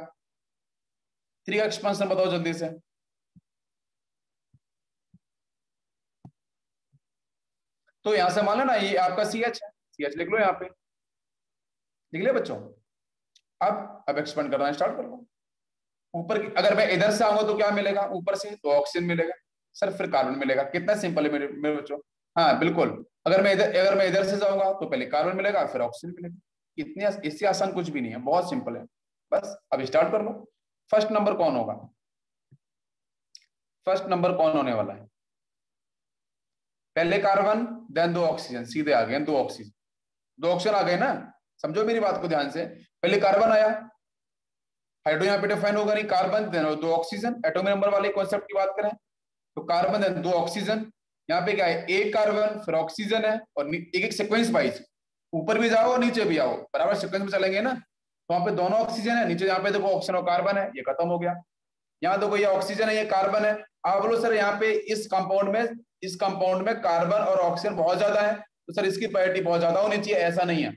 3 का एक्सपेंशन बताओ जल्दी से। तो यहां से मान लो ना ये आपका CH है, CH लिख लो यहाँ पे, लिख लिया बच्चों। अब एक्सपेंड करना स्टार्ट कर लो, ऊपर अगर मैं इधर से आऊंगा तो क्या मिलेगा, ऊपर से तो ऑक्सीजन मिलेगा सर, फिर कार्बन मिलेगा। कितना सिंपल है मेरे बच्चों। हाँ बिल्कुल, अगर मैं इधर से जाऊंगा तो पहले कार्बन मिलेगा फिर ऑक्सीजन मिलेगा। इतनी इससे आसान कुछ भी नहीं है, बहुत सिंपल है। बस अब स्टार्ट कर लो। फर्स्ट नंबर कौन होगा, फर्स्ट नंबर कौन होने वाला है। पहले कार्बन देन 2 ऑक्सीजन, सीधे आ गए 2 ऑक्सीजन, 2 ऑक्सीजन आ गए ना। समझो मेरी बात को ध्यान से, पहले कार्बन आया, हाइड्रोजन यहाँ पे डिफाइन होगा नहीं, carbon then 2 oxygen, atomic number वाले कॉन्सेप्ट की बात करें तो कार्बन देन 2 ऑक्सीजन। यहाँ पे क्या है, एक कार्बन फिर ऑक्सीजन है, और एक एक सीक्वेंस वाइज ऊपर भी जाओ और नीचे भी आओ, बराबर सीक्वेंस में चलेंगे ना। तो वहां पे दोनों ऑक्सीजन है, नीचे यहाँ पे देखो ऑक्सीजन और कार्बन है, ये खत्म हो गया। यहाँ देखो ये ऑक्सीजन है, ये कार्बन है। आप बोलो सर यहाँ पे इस कंपाउंड में कार्बन और ऑक्सीजन बहुत ज्यादा है, तो सर इसकी प्रायोरिटी बहुत ज्यादा होनी चाहिए, ऐसा नहीं है,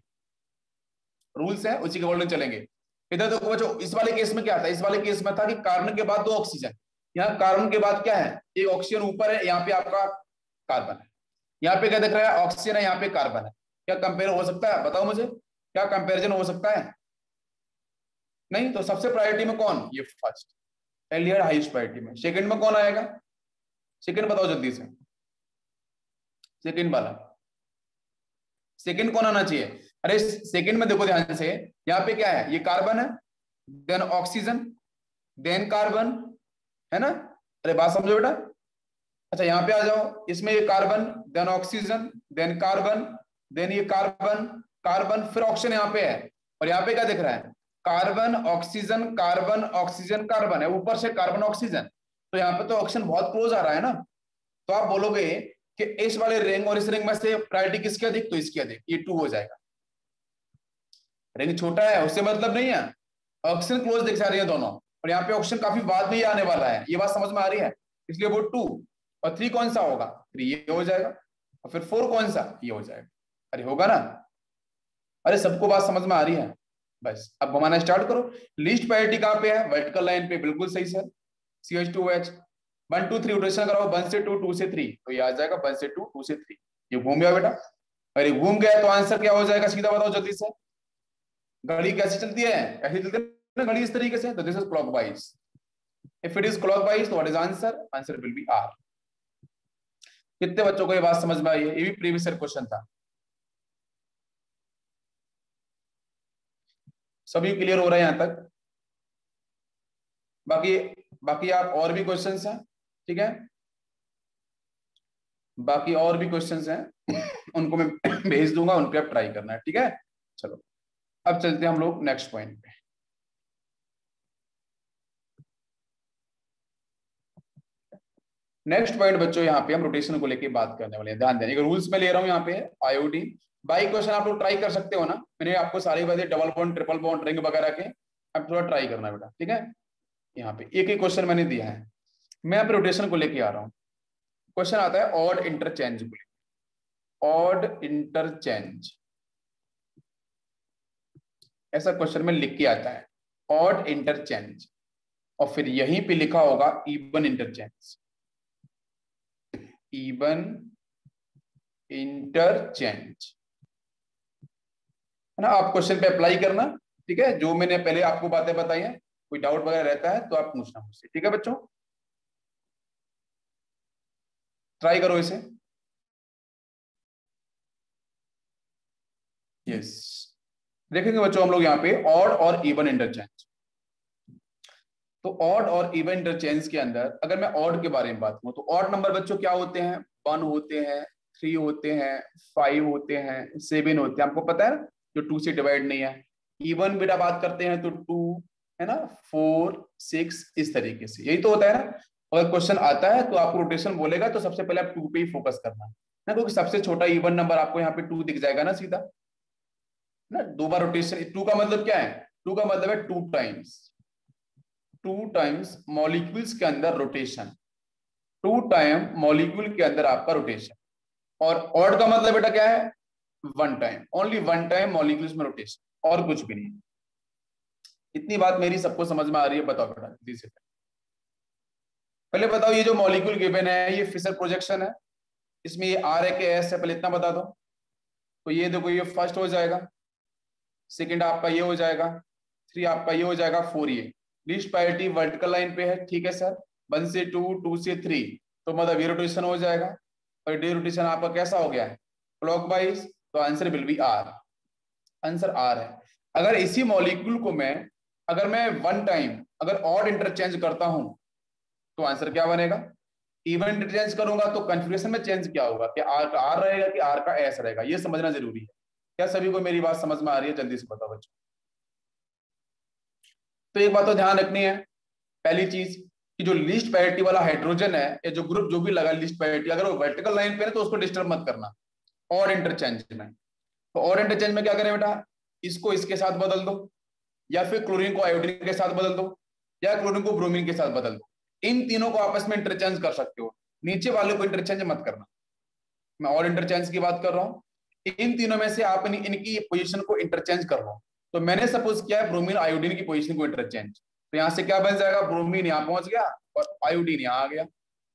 रूल्स है उसी के अकॉर्डिंग चलेंगे। इधर देखो बच्चों, इस वाले केस में क्या था, इस वाले केस में था कि कार्बन के बाद 2 ऑक्सीजन, यहाँ कार्बन के बाद क्या है, एक ऑक्सीजन ऊपर है, यहाँ पे आपका कार्बन है। यहाँ पे क्या दिख रहा है, ऑक्सीजन है, यहाँ पे कार्बन है। क्या कंपेयर हो सकता है, बताओ मुझे, क्या कंपेरिजन हो सकता है, नहीं। तो सबसे प्रायोरिटी में कौन, ये फर्स्ट एल्डिहाइड हाईएस्ट प्रायोरिटी में। सेकंड में कौन आएगा, सेकंड बताओ जल्दी से, सेकंड वाला, सेकंड कौन आना चाहिए। अरे सेकंड में देखो ध्यान से, यहाँ पे क्या है, ये कार्बन है, देन ऑक्सीजन, देन कार्बन, है ना। अरे बात समझो बेटा। अच्छा यहाँ पे आ जाओ, इसमें ये carbon then oxygen then carbon, then ये कार्बन कार्बन फिर ऑक्सीजन यहाँ पे है, और यहाँ पे क्या दिख रहा है, कार्बन ऑक्सीजन कार्बन है, ऊपर से कार्बन ऑक्सीजन। तो यहाँ पे तो ऑक्सीजन बहुत क्लोज आ रहा है ना। तो आप बोलोगे कि इस वाले रिंग और इस रिंग में से प्रायोरिटी किसकी अधिक, तो इसकी अधिक, ये 2 हो जाएगा। रिंग छोटा है उससे मतलब नहीं है, ऑक्सीजन क्लोज दिख जा रही है दोनों, और यहाँ पे ऑक्सीजन काफी बाद में ही आने वाला है, ये बात समझ में आ रही है। इसलिए वो 2 और 3 कौन सा होगा, 3 ये हो जाएगा, और फिर 4 कौन सा, ये हो जाएगा। अरे होगा ना, अरे सबको बात समझ में आ रही है। बस अब घुमाना स्टार्ट करो। लीस्ट प्रायोरिटी कहाँ पे है, वर्टिकल लाइन पे, बिल्कुल सही सर, CH2OH। 1 2 3 रोटेशन कराओ, 1 से 2 2 से 3, तो ये आ जाएगा 1 से 2 2 से 3। ये घूम गया बेटा, अरे घूम गया तो आंसर क्या हो जाएगा, सीधा बताओ जल्दी से। घड़ी कैसे चलती है, ऐसे चलती है ना घड़ी, इस तरीके से, तो this is clockwise. If it is clockwise तो what is answer, answer will be R. कितने बच्चों को ये बात समझ में आई है, ये भी प्रीवियस ईयर क्वेश्चन था। सभी क्लियर हो रहा है यहां तक। बाकी बाकी आप और भी क्वेश्चंस हैं, ठीक है, बाकी और भी क्वेश्चंस हैं उनको मैं भेज दूंगा, उन पे आप ट्राई करना है, ठीक है। चलो अब चलते हैं हम लोग नेक्स्ट पॉइंट पे। नेक्स्ट पॉइंट बच्चों, यहाँ पे हम रोटेशन को लेके बात करने वाले हैं, ध्यान देने का, रूल्स में ले रहा हूँ यहाँ पे आयोडीन। बाई क्वेश्चन आप लोग ट्राई कर सकते हो ना, मैंने आपको सारे बता double bond triple bond ring वगैरह के, अब थोड़ा ट्राई करना बेटा, ठीक है। यहाँ पे एक एक क्वेश्चन मैंने दिया है, मैं यहाँ पे रोटेशन को लेके आ रहा हूँ। क्वेश्चन आता है ऑड इंटरचेंज को लेकर, ऑड इंटरचेंज, ऐसा क्वेश्चन में लिख के आता है ऑड इंटरचेंज, और फिर यहीं पे लिखा होगा इवन इंटरचेंज, इवन इंटरचेंज, है ना। आप क्वेश्चन पे अप्लाई करना, ठीक है, जो मैंने पहले आपको बातें बताई हैं, कोई डाउट वगैरह रहता है तो आप पूछना मुझसे, ठीक है बच्चों। ट्राई करो इसे, यस। देखेंगे बच्चों हम लोग यहाँ पे ऑड और इवन इंटरचेंज। तो ऑड और इवन इंटरचेंज के अंदर अगर मैं ऑड के बारे में बात करूं तो ऑड नंबर बच्चों क्या होते हैं, 1 होते हैं, 3 होते हैं, 5 होते हैं, 7 होते हैं, आपको पता है जो 2 से डिवाइड नहीं है। इवन बेटा बात करते हैं तो 2 है ना, 4 6 इस तरीके से, यही तो होता है ना। अगर क्वेश्चन आता है तो आपको रोटेशन बोलेगा तो सबसे पहले आप 2 पे ही फोकस करना है ना, क्योंकि सबसे छोटा इवन नंबर आपको यहाँ पे 2 दिख जाएगा ना सीधा ना। 2 बार रोटेशन, 2 का मतलब क्या है, 2 का मतलब है 2 टाइम्स मॉलिक्यूल्स के अंदर रोटेशन, 2 टाइम मॉलिक्यूल के अंदर आपका रोटेशन। और ऑड का मतलब बेटा क्या है, 1 टाइम, ओनली 1 टाइम मॉलिक्यूल्स में रोटेशन, और कुछ भी नहीं। इतनी बात मेरी सबको समझ में आ रही है, बताओ बेटा जल्दी से। पहले बताओ ये जो मॉलिक्यूल गिवन है ये फिशर प्रोजेक्शन है, इसमें ये आर है कि एस है, पहले इतना बता दो। तो ये देखो ये फर्स्ट हो जाएगा, सेकंड आपका ये हो जाएगा, 3 आपका ये हो जाएगा, 4 ये लीस्ट प्रायोरिटी वर्टिकल लाइन पे है, ठीक है सर, 1 से 2, 2 से 3, तो मतलब ये रोटेशन हो जाएगा और डी रोटेशन आपका कैसा हो गया है क्लॉकवाइज, तो answer will be R, answer R है। अगर इसी मॉलिक्यूल को मैं अगर मैं वन टाइम अगर ऑड इंटरचेंज करता हूं तो आंसर क्या बनेगा, इवन इंटरचेंज करूंगा तो कॉन्फ़िगरेशन में चेंज क्या होगा, कि आर का आर रहेगा कि आर का एस रहेगा, ये समझना जरूरी है। क्या सभी को मेरी बात समझ में आ रही है, जल्दी से बताओ बच्चों। तो एक बात तो ध्यान रखनी है, पहली चीज कि जो लीस्ट प्रायोरिटी वाला हाइड्रोजन है या जो ग्रुप जो भी लगा लीस्ट प्रायोरिटी, अगर वो वर्टिकल लाइन पे है तो उसको डिस्टर्ब मत करना और इंटरचेंज में। तो और इंटरचेंज में क्या करें बेटा, इसको इसके साथ बदल दो, या फिर क्लोरीन को आयोडीन के साथ बदल दो, या क्लोरीन को ब्रोमीन के साथ बदल दो। इन तीनों को आपस में इंटरचेंज कर सकते हो, नीचे वाले को इंटरचेंज मत करना। मैं और इंटरचेंज की बात कर रहा हूँ, इन तीनों में से आप इनकी पोजीशन को इंटरचेंज कर लो। तो मैंने सपोज किया है ब्रोमीन आयोडीन की पोजीशन को इंटरचेंज, तो यहाँ से क्या बन जाएगा, ब्रोमीन यहाँ पहुंच गया और आयोडीन यहाँ आ गया,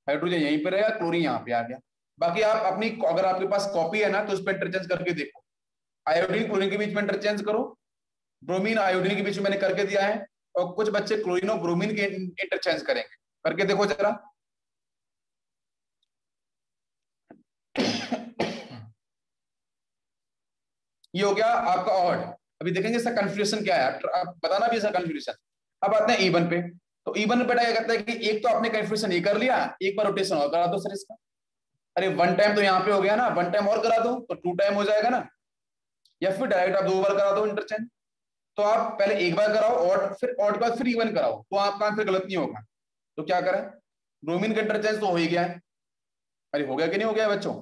हाइड्रोजन यहीं पे रहेगा, क्लोरीन यहाँ पे आ गया। बाकी आप अपनी अगर आपके पास कॉपी है ना तो उस पर इंटरचेंज करके देखो, आयोडीन क्लोरीन के बीच में इंटरचेंज करो, ब्रोमीन आयोडीन के बीच में मैंने करके दिया है, और कुछ बच्चे क्लोरीन और ब्रोमीन के इंटरचेंज करेंगे, करके देखो जरा। ये हो गया आपका ऑड। अभी देखेंगे इसका कन्फ्यूजन क्या है, आप बताना भी इसका कन्फ्यूजन। अब आते हैं इवन पे। तो इवन बेटा क्या कहता है कि एक तो आपने कन्फ्यूजन ये कर लिया, एक बार रोटेशन और करा दो सर इसका। अरे वन टाइम तो यहाँ पे हो गया ना, वन टाइम और करा दो तो टू टाइम हो जाएगा ना, या फिर डायरेक्ट आप दो बार करा दो इंटरचेंज। तो आप पहले एक बार कराओ ऑड, फिर ऑड के बाद फिर इवन कराओ, तो आपका आंसर गलत नहीं होगा। तो क्या करें, ब्रोमीन का इंटरचेंज तो हो ही गया है, अरे हो गया कि नहीं हो गया बच्चों,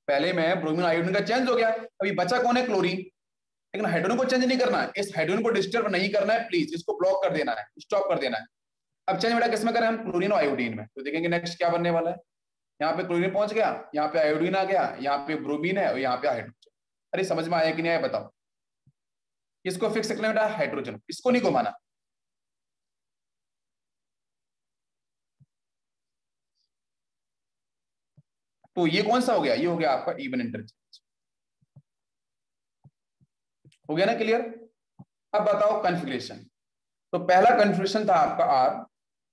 पहले में ब्रोमीन आयोडीन का चेंज हो गया, अभी बचा कौन है क्लोरीन, लेकिन हाइड्रोजन को चेंज नहीं करना है, इस हाइड्रोजन को डिस्टर्ब नहीं करना है प्लीज, इसको ब्लॉक कर देना है, स्टॉप कर देना है। अब चेंज बेटा किसमें करें हम, क्लोरीन और आयोडीन में। तो देखेंगे नेक्स्ट क्या बनने वाला है, यहाँ पे क्लोरीन पहुंच गया, यहाँ पे आयोडीन आ गया, यहाँ पे ब्रोमीन है और यहाँ पे हाइड्रोजन। अरे समझ में आया कि नहीं आया बताओ। इसको फिक्स रखना बेटा हाइड्रोजन, इसको नहीं घुमाना। तो ये कौन सा हो गया, ये हो गया आपका इवन इंटरचेंज, हो गया ना क्लियर। अब बताओ कन्फिग्रेशन। तो पहला कन्फिग्रेशन था आपका आर,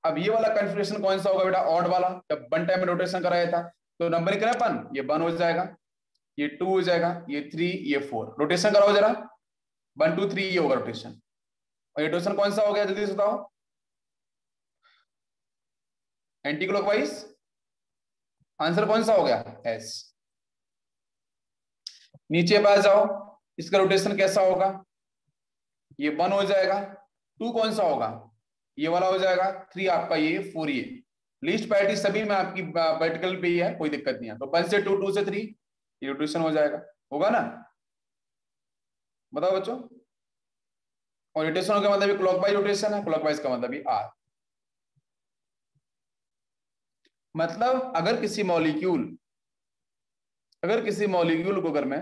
अब ये वाला कन्फिग्रेशन कौन सा होगा बेटा, ऑड वाला, जब वन टाइम में रोटेशन कराया था तो नंबर करा अपन, ये 1 हो जाएगा, ये 2 हो जाएगा, ये 3, ये 4, रोटेशन कराओ जरा, 1 2 3 ये होगा रोटेशन। और ये रोटेशन कौन सा हो गया जल्दी से बताओ, एंटी क्लॉकवाइज, आंसर कौन सा हो गया एस। नीचे पास जाओ, इसका रोटेशन कैसा होगा, ये 1 हो जाएगा, 2 कौन सा होगा, ये वाला हो जाएगा, 3 आपका ये, 4 ये। लीस्ट प्रायोरिटी सभी में आपकी वर्टिकल पे ही है, कोई दिक्कत नहीं है। तो 1 से 2, 2 से 3 ये रोटेशन हो जाएगा, होगा ना, बताओ बच्चों। और रोटेशन का मतलब क्लॉकवाइज रोटेशन है, क्लॉकवाइज का मतलब आर। मतलब अगर किसी मॉलिक्यूल को अगर मैं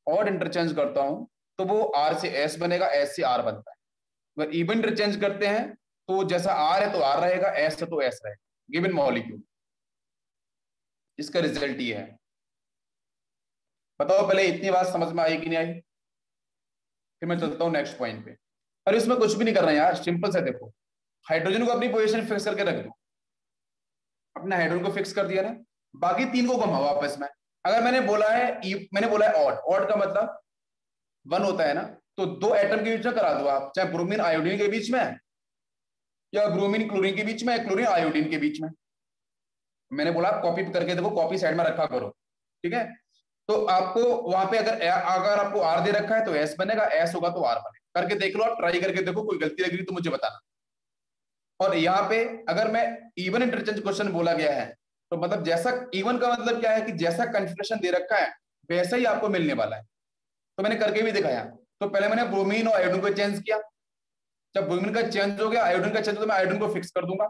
और इंटरचेंज करता हूं तो वो आर से एस बनेगा, एस से आर बनता है। अगर इवन इंटरचेंज करते हैं तो जैसा आर है तो आर रहेगा, एस है तो एस रहेगा, गिवन मॉलिक्यूल। इसका रिजल्ट ये है। बताओ पहले इतनी बात समझ में आई कि नहीं आई, फिर मैं चलता हूं नेक्स्ट पॉइंट पे। और इसमें कुछ भी नहीं करना यार, सिंपल से देखो, हाइड्रोजन को अपनी पोजीशन फिक्स करके रख दो, अपने हाइड्रोजन को फिक्स कर दिया ना, बाकी 3 को घुमाओ आपस में। अगर मैंने बोला है ऑड, ऑड का मतलब 1 होता है ना, तो 2 एटम के बीच में करा दो आप, चाहे ब्रोमीन आयोडीन के बीच में या ब्रोमीन क्लोरीन के बीच में, क्लोरीन आयोडीन के बीच में। मैंने बोला कॉपी करके देखो, कॉपी साइड में रखा करो, ठीक है। तो आपको वहां पे अगर आपको आर दे रखा है तो एस बनेगा, एस होगा तो आर बनेगा, करके देख लो आप, ट्राई करके देखो, कोई गलती लगी तो मुझे बताना। और यहाँ पे अगर मैं इवन इंटरचेंज क्वेश्चन बोला गया है तो मतलब जैसा इवन का मतलब क्या है कि जैसा कन्फिग्रेशन दे रखा है वैसा ही आपको मिलने वाला है। तो मैंने करके भी दिखाया। तो पहले मैंने ब्रोमीन और आयोडीन को चेंज किया, जब ब्रोमीन का चेंज हो गया, आयोडीन का चेंज हो, तो मैं आयोडीन को फिक्स कर दूंगा,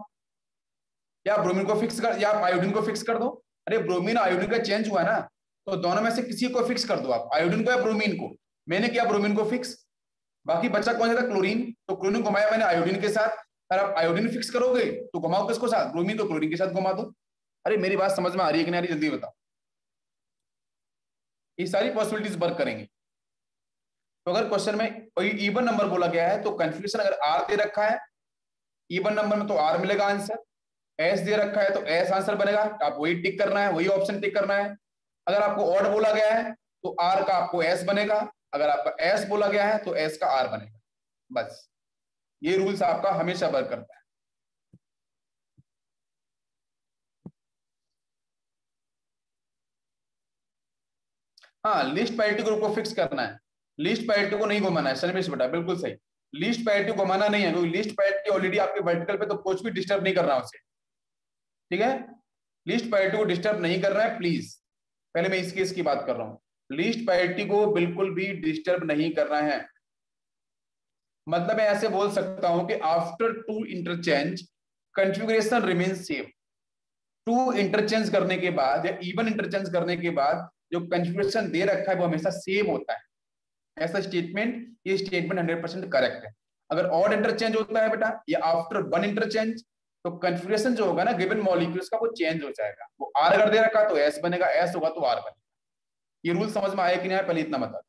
या ब्रोमीन को फिक्स कर, या आप आयोडीन को फिक्स कर दो। अरे ब्रोमीन आयोडीन का चेंज हुआ ना, तो दोनों में से किसी को फिक्स कर दो आप, आयोडीन को या ब्रोमीन को। मैंने किया ब्रोमीन को फिक्स, बाकी बचा कौन सा था, क्लोरीन। तो क्लोरीन घुमाया मैंने आयोडीन के साथ। अगर आप आयोडीन फिक्स करोगे तो घुमाओ किसको साथ, ब्रोमीन को क्लोरीन के साथ घुमा दो। अरे मेरी बात समझ में आ रही है कि नहीं आ रही, जल्दी बताओ। ये सारी पॉसिबिलिटीज वर्क करेंगे। तो अगर क्वेश्चन में कोई इवन नंबर बोला गया है तो कंफ्यूजन अगर आर दे रखा है इवन नंबर में तो आर मिलेगा आंसर, एस दे रखा है तो एस आंसर बनेगा, आप वही टिक करना है, वही ऑप्शन टिक करना है। अगर आपको ऑड बोला गया है तो आर का आपको एस बनेगा, अगर आपका एस बोला गया है तो एस का आर बनेगा। बस ये रूल्स आपका हमेशा वर्क करता है। हाँ, लिस्ट पैरिटी ग्रुप को फिक्स करना है, लिस्ट पैरिटी को नहीं घुमाना है। शर्मिश बेटा बिल्कुल सही, लिस्ट पैरिटी घुमाना नहीं है, क्योंकि लिस्ट पैरिटी ऑलरेडी आपके वर्टिकल पे, तो कुछ भी डिस्टर्ब नहीं करना उसे, ठीक है। लिस्ट पैरिटी को डिस्टर्ब नहीं कर रहा है प्लीज, पहले मैं इस केस की बात कर रहा हूँ। लिस्ट पैरिटी को बिल्कुल भी डिस्टर्ब नहीं करना है। मतलब मैं ऐसे बोल सकता हूं कि after two interchange configuration remains same. Two interchange करने के बाद या इवन इंटरचेंज करने के बाद जो कॉन्फ़िगरेशन दे रखा है वो हमेशा सेम होता है। ऐसा स्टेटमेंट, ये स्टेटमेंट 100% करेक्ट है। अगर ऑड इंटरचेंज होता है बेटा या आफ्टर वन इंटरचेंज, तो कॉन्फ़िगरेशन जो होगा ना गिवन मॉलिक्यूल्स का वो चेंज हो जाएगा। वो आर अगर दे रखा तो एस बनेगा, एस होगा तो आर बनेगा। ये रूल समझ में आया कि नहीं आया, पहले इतना बता।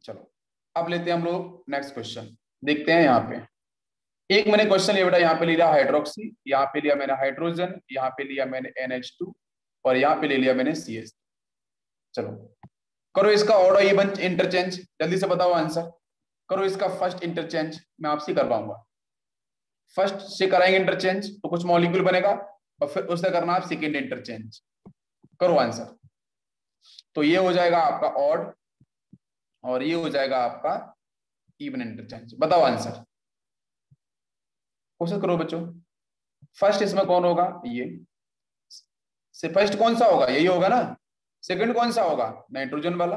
चलो अब लेते हैं हम लोग नेक्स्ट क्वेश्चन, देखते हैं। यहाँ पे एक मैंने क्वेश्चन लिया बेटा, यहाँ पे लिया हाइड्रोक्सी, यहाँ पे लिया मैंने हाइड्रोजन, यहाँ पे लिया मैंने NH2 और यहाँ पे ले लिया मैंने CS। चलो करो इसका ऑर्डर इवन इंटरचेंज, जल्दी से बताओ आंसर। करो इसका फर्स्ट इंटरचेंज, मैं आपसे करवाऊंगा। फर्स्ट से कराएंगे इंटरचेंज तो कुछ मॉलिक्यूल बनेगा, और फिर उससे करना आप सेकेंड इंटरचेंज। करो आंसर। तो ये हो जाएगा आपका ऑड और ये हो जाएगा आपका इवन इंटरचेंज। बताओ आंसर, कोशिश करो बच्चों। फर्स्ट इसमें कौन होगा, ये से फर्स्ट कौन सा होगा, यही होगा ना। सेकंड कौन सा होगा, नाइट्रोजन वाला।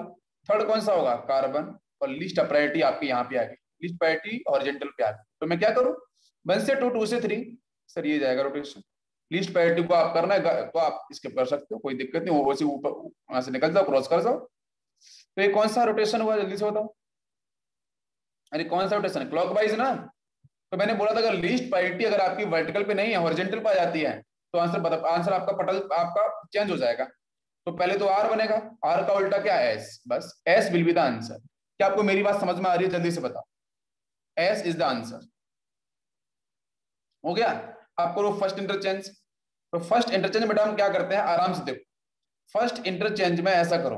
थर्ड कौन सा होगा, कार्बन। और लिस्ट प्रायोरिटी आपकी यहाँ पे आ गई, लिस्ट प्रायोरिटी हॉरिजॉन्टल पे आ गई। तो मैं क्या करूं, 1 से 2, 2 से 3, सर ये जाएगा रोटेशन। लिस्ट प्रायोरिटी को आप करना है तो आप स्किप कर सकते हो, कोई दिक्कत नहीं, वो ऊपर वहां से निकल जाओ, क्रॉस कर जाओ। तो ये कौन सा रोटेशन हुआ, जल्दी से बताओ। अरे कौन सा रोटेशन, क्लॉकवाइज ना। तो मैंने बोला था अगर लिस्ट प्रायोरिटी अगर आपकी वर्टिकल पे नहीं है, हॉरिजॉन्टल पे आ जाती है, तो आंसर आपका पटल आपका चेंज हो जाएगा। तो पहले तो आर बनेगा, आर का उल्टा क्या है, एस। बस S will be the answer. क्या आपको मेरी बात समझ में आ रही है, जल्दी से बताओ। S is the answer. हो गया। आप करो फर्स्ट इंटरचेंज। तो फर्स्ट इंटरचेंज बेटा हम क्या करते हैं, आराम से देखो। फर्स्ट इंटरचेंज में ऐसा करो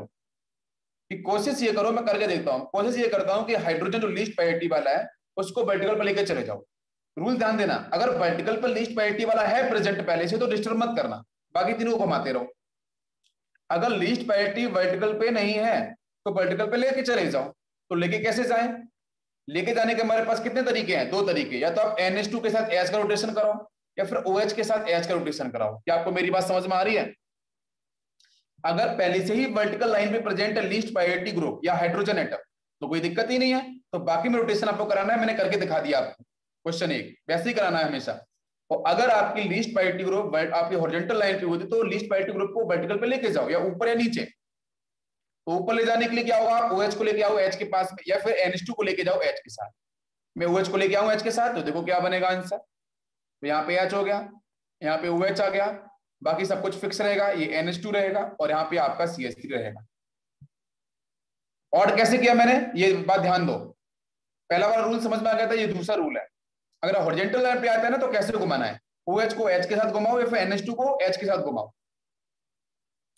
कि कोशिश ये करो, मैं करके देखता हूं, कोशिश ये करता हूं कि हाइड्रोजन जो लीस्ट प्रायोरिटी वाला है उसको वर्टिकल पर लेकर चले जाओ। रूल ध्यान देना, अगर वर्टिकल पर लीस्ट प्रायोरिटी वाला है प्रेजेंट पहले से तो डिस्टर्ब मत करना, बाकी तीनों को घुमाते रहो। अगर लीस्ट प्रायोरिटी वर्टिकल पे नहीं है तो वर्टिकल पे लेके चले जाओ। तो लेके कैसे जाएं, लेके जाने के हमारे पास कितने तरीके हैं, 2 तरीके। या तो आप NH2 के साथ H का रोटेशन कराओ या फिर OH के साथ H का रोटेशन कराओ। क्या आपको मेरी बात समझ में आ रही है। अगर पहले से ही वर्टिकल लाइन पे प्रेजेंट है लीस्ट प्रायोरिटी ग्रुप या हाइड्रोजन एटम तो कोई दिक्कत ही नहीं है, तो बाकी में रोटेशन आपको कराना है, मैंने करके दिखा दिया आपको। क्वेश्चन 1 वैसे ही कराना है हमेशा। और अगर आपकी लीस्ट प्रायोरिटी ग्रुप आपकी हॉरिजॉन्टल लाइन पे होती तो लीस्ट प्रायोरिटी ग्रुप को वर्टिकल पे लेके जाओ, या ऊपर या नीचे। तो ऊपर ले जाने के लिए क्या होगा, आप OH को लेके आओ H के पास में, या फिर NH2 को लेके जाओ H के साथ। मैं OH को लेके आऊं H के साथ, तो देखो क्या बनेगा आंसर। तो यहाँ पे H हो गया, यहाँ पे OH आ गया, बाकी सब कुछ फिक्स रहेगा, ये NH2 रहेगा और यहाँ पे आपका CH3 रहेगा। और कैसे किया मैंने, ये बात ध्यान दो। पहला वाला रूल समझ में आ गया था, ये दूसरा रूल है। अगर हॉरिजॉन्टल लाइन पे आता है ना तो कैसे घुमाना है, OH को H के साथ घुमाओ या फिर NH2 को H के साथ घुमाओ।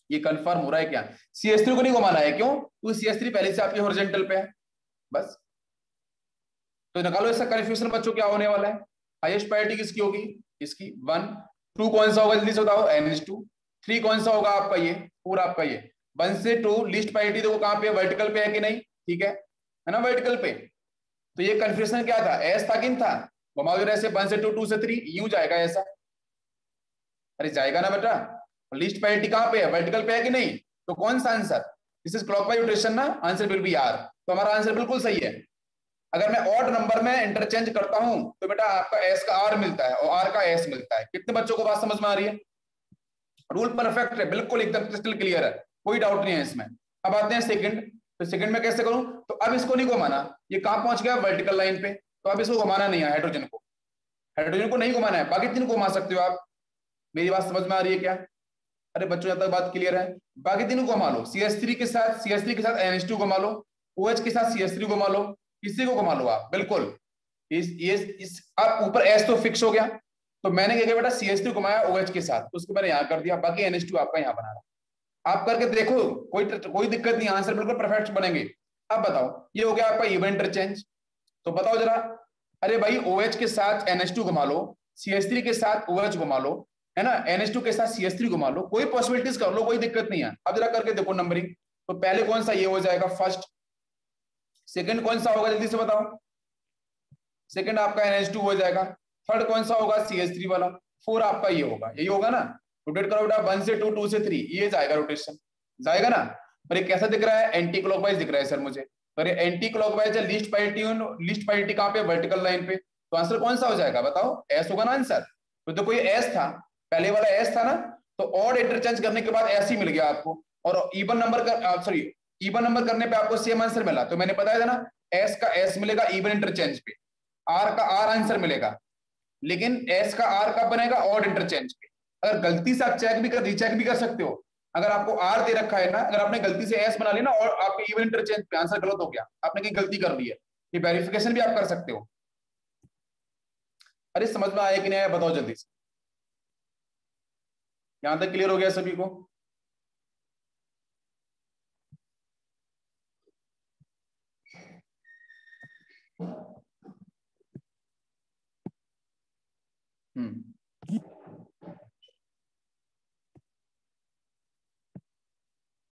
ये कंफर्म हो रहा है क्या, CH3 को नहीं घुमाना है, क्यों, क्योंकि CH3 पहले से आपके हॉरिजॉन्टल पे है। बस तो निकालो इसका कंफ्यूजन बच्चों क्या होने वाला है। हाईएस्ट प्रायोरिटी किसकी होगी, इसकी 1, 2 कौन सा होगा जल्दी से बताओ, NH2। 3 कौन सा होगा आपका, ये पूरा आपका ये 1 से 2 लिस्ट प्रायोरिटी देखो कहां पे, वर्टिकल पे है कि नहीं, ठीक है ना, वर्टिकल पे। तो ये कंफ्यूजन क्या था, एस था कि था, घुमाओ जरा ऐसे 1 से 2, 2 से 3, यूं जाएगा ऐसा। अरे जाएगा ना बेटा, लिस्ट प्रायोरिटी कहां पे है, वर्टिकल पे है कि नहीं, तो कौन सा answer, this is clockwise rotation ना, आंसर विल बी आर। तो हमारा आंसर बिल्कुल सही है। अगर मैं ऑड नंबर में इंटरचेंज करता हूं तो बेटा आपका एस का आर मिलता है और आर का एस मिलता है। कितने बच्चों को बात समझ में आ रही है, रूल परफेक्ट है, बिल्कुल एकदम क्रिस्टल क्लियर है, कोई डाउट नहीं है इसमें। अब आते हैं सेकंड, तो सेकंड में कैसे करूं, तो अब इसको नहीं घुमाना, ये कहां पहुंच गया वर्टिकल लाइन पे, तो अब इसको घुमाना नहीं है, हाइड्रोजन को नहीं घुमाना है, बाकी तीनों घुमा सकते हो आप। मेरी बात समझ में आ रही है क्या, अरे बच्चों जब तक बात क्लियर है, बाकी तीनों घुमा लो, CH3 के साथ NH2 घुमा लो, OH के साथ CH3 घुमा लो, किसी को घुमा लो आप, बिल्कुल। इस अब ऊपर एस तो फिक्स हो गया, तो मैंने क्या किया बेटा, CH3 घुमाया OH के साथ, उसको मैंने यहाँ कर दिया, बाकी NH2 आपका यहाँ बना रहा। आप करके देखो, कोई दिक्कत नहीं, आंसर बिल्कुल परफेक्ट बनेंगे। अब बताओ, ये हो गया आपका इवन इंटरचेंज। तो बताओ जरा, अरे भाई OH के साथ NH2 घुमा लो, CH3 के साथ OH घुमा लो, है ना, NH2 के साथ CH3 घुमा लो, कोई पॉसिबिलिटीज कर लो, कोई दिक्कत नहीं है। अब जरा करके देखो नंबरिंग, तो पहले कौन सा ये हो जाएगा फर्स्ट, सेकंड कौन सा होगा जल्दी से बताओ, सेकंड आपका NH2 हो जाएगा, थर्ड कौन सा होगा CH3 वाला, फोर आपका ये होगा, यही होगा ना। रोटेट करो बेटा, 1 से 2, 2 से 3, ये जाएगा रोटेशन, जाएगा ना। पर ये कैसा दिख रहा है, एंटी क्लॉकवाइज दिख रहा है सर मुझे। पर ये एंटी क्लॉकवाइज है, लीस्ट पाइरिटी कहाँ पे, वर्टिकल लाइन पे। तो आंसर कौन सा हो जाएगा बताओ, एस होगा ना आंसर। तो देखो ये एस था, पहले वाला एस था ना, तो ऑड इंटरचेंज करने के बाद एस ही मिल गया आपको, और इवन नंबर का सॉरी इवन नंबर करने पे आपको सेम आंसर मिला। तो मैंने बताया था ना, एस का एस मिलेगा इवन इंटरचेंज पे, आर का आर आंसर मिलेगा, लेकिन एस का आर कब बनेगा, ऑड इंटरचेंज पे। अगर गलती से आप चेक भी कर रीचेक भी कर सकते हो, अगर आपको आर दे रखा है ना, अगर आपने गलती से एस बना लिया ना और आपके इवन इंटरचेंज पे, आंसर गलत हो गया, आपने कहीं गलती कर ली है, ये वेरिफिकेशन भी आप कर सकते हो। अरे समझ में आया कि नहीं आया बताओ जल्दी से, यहां तक क्लियर हो गया सभी को। हम्म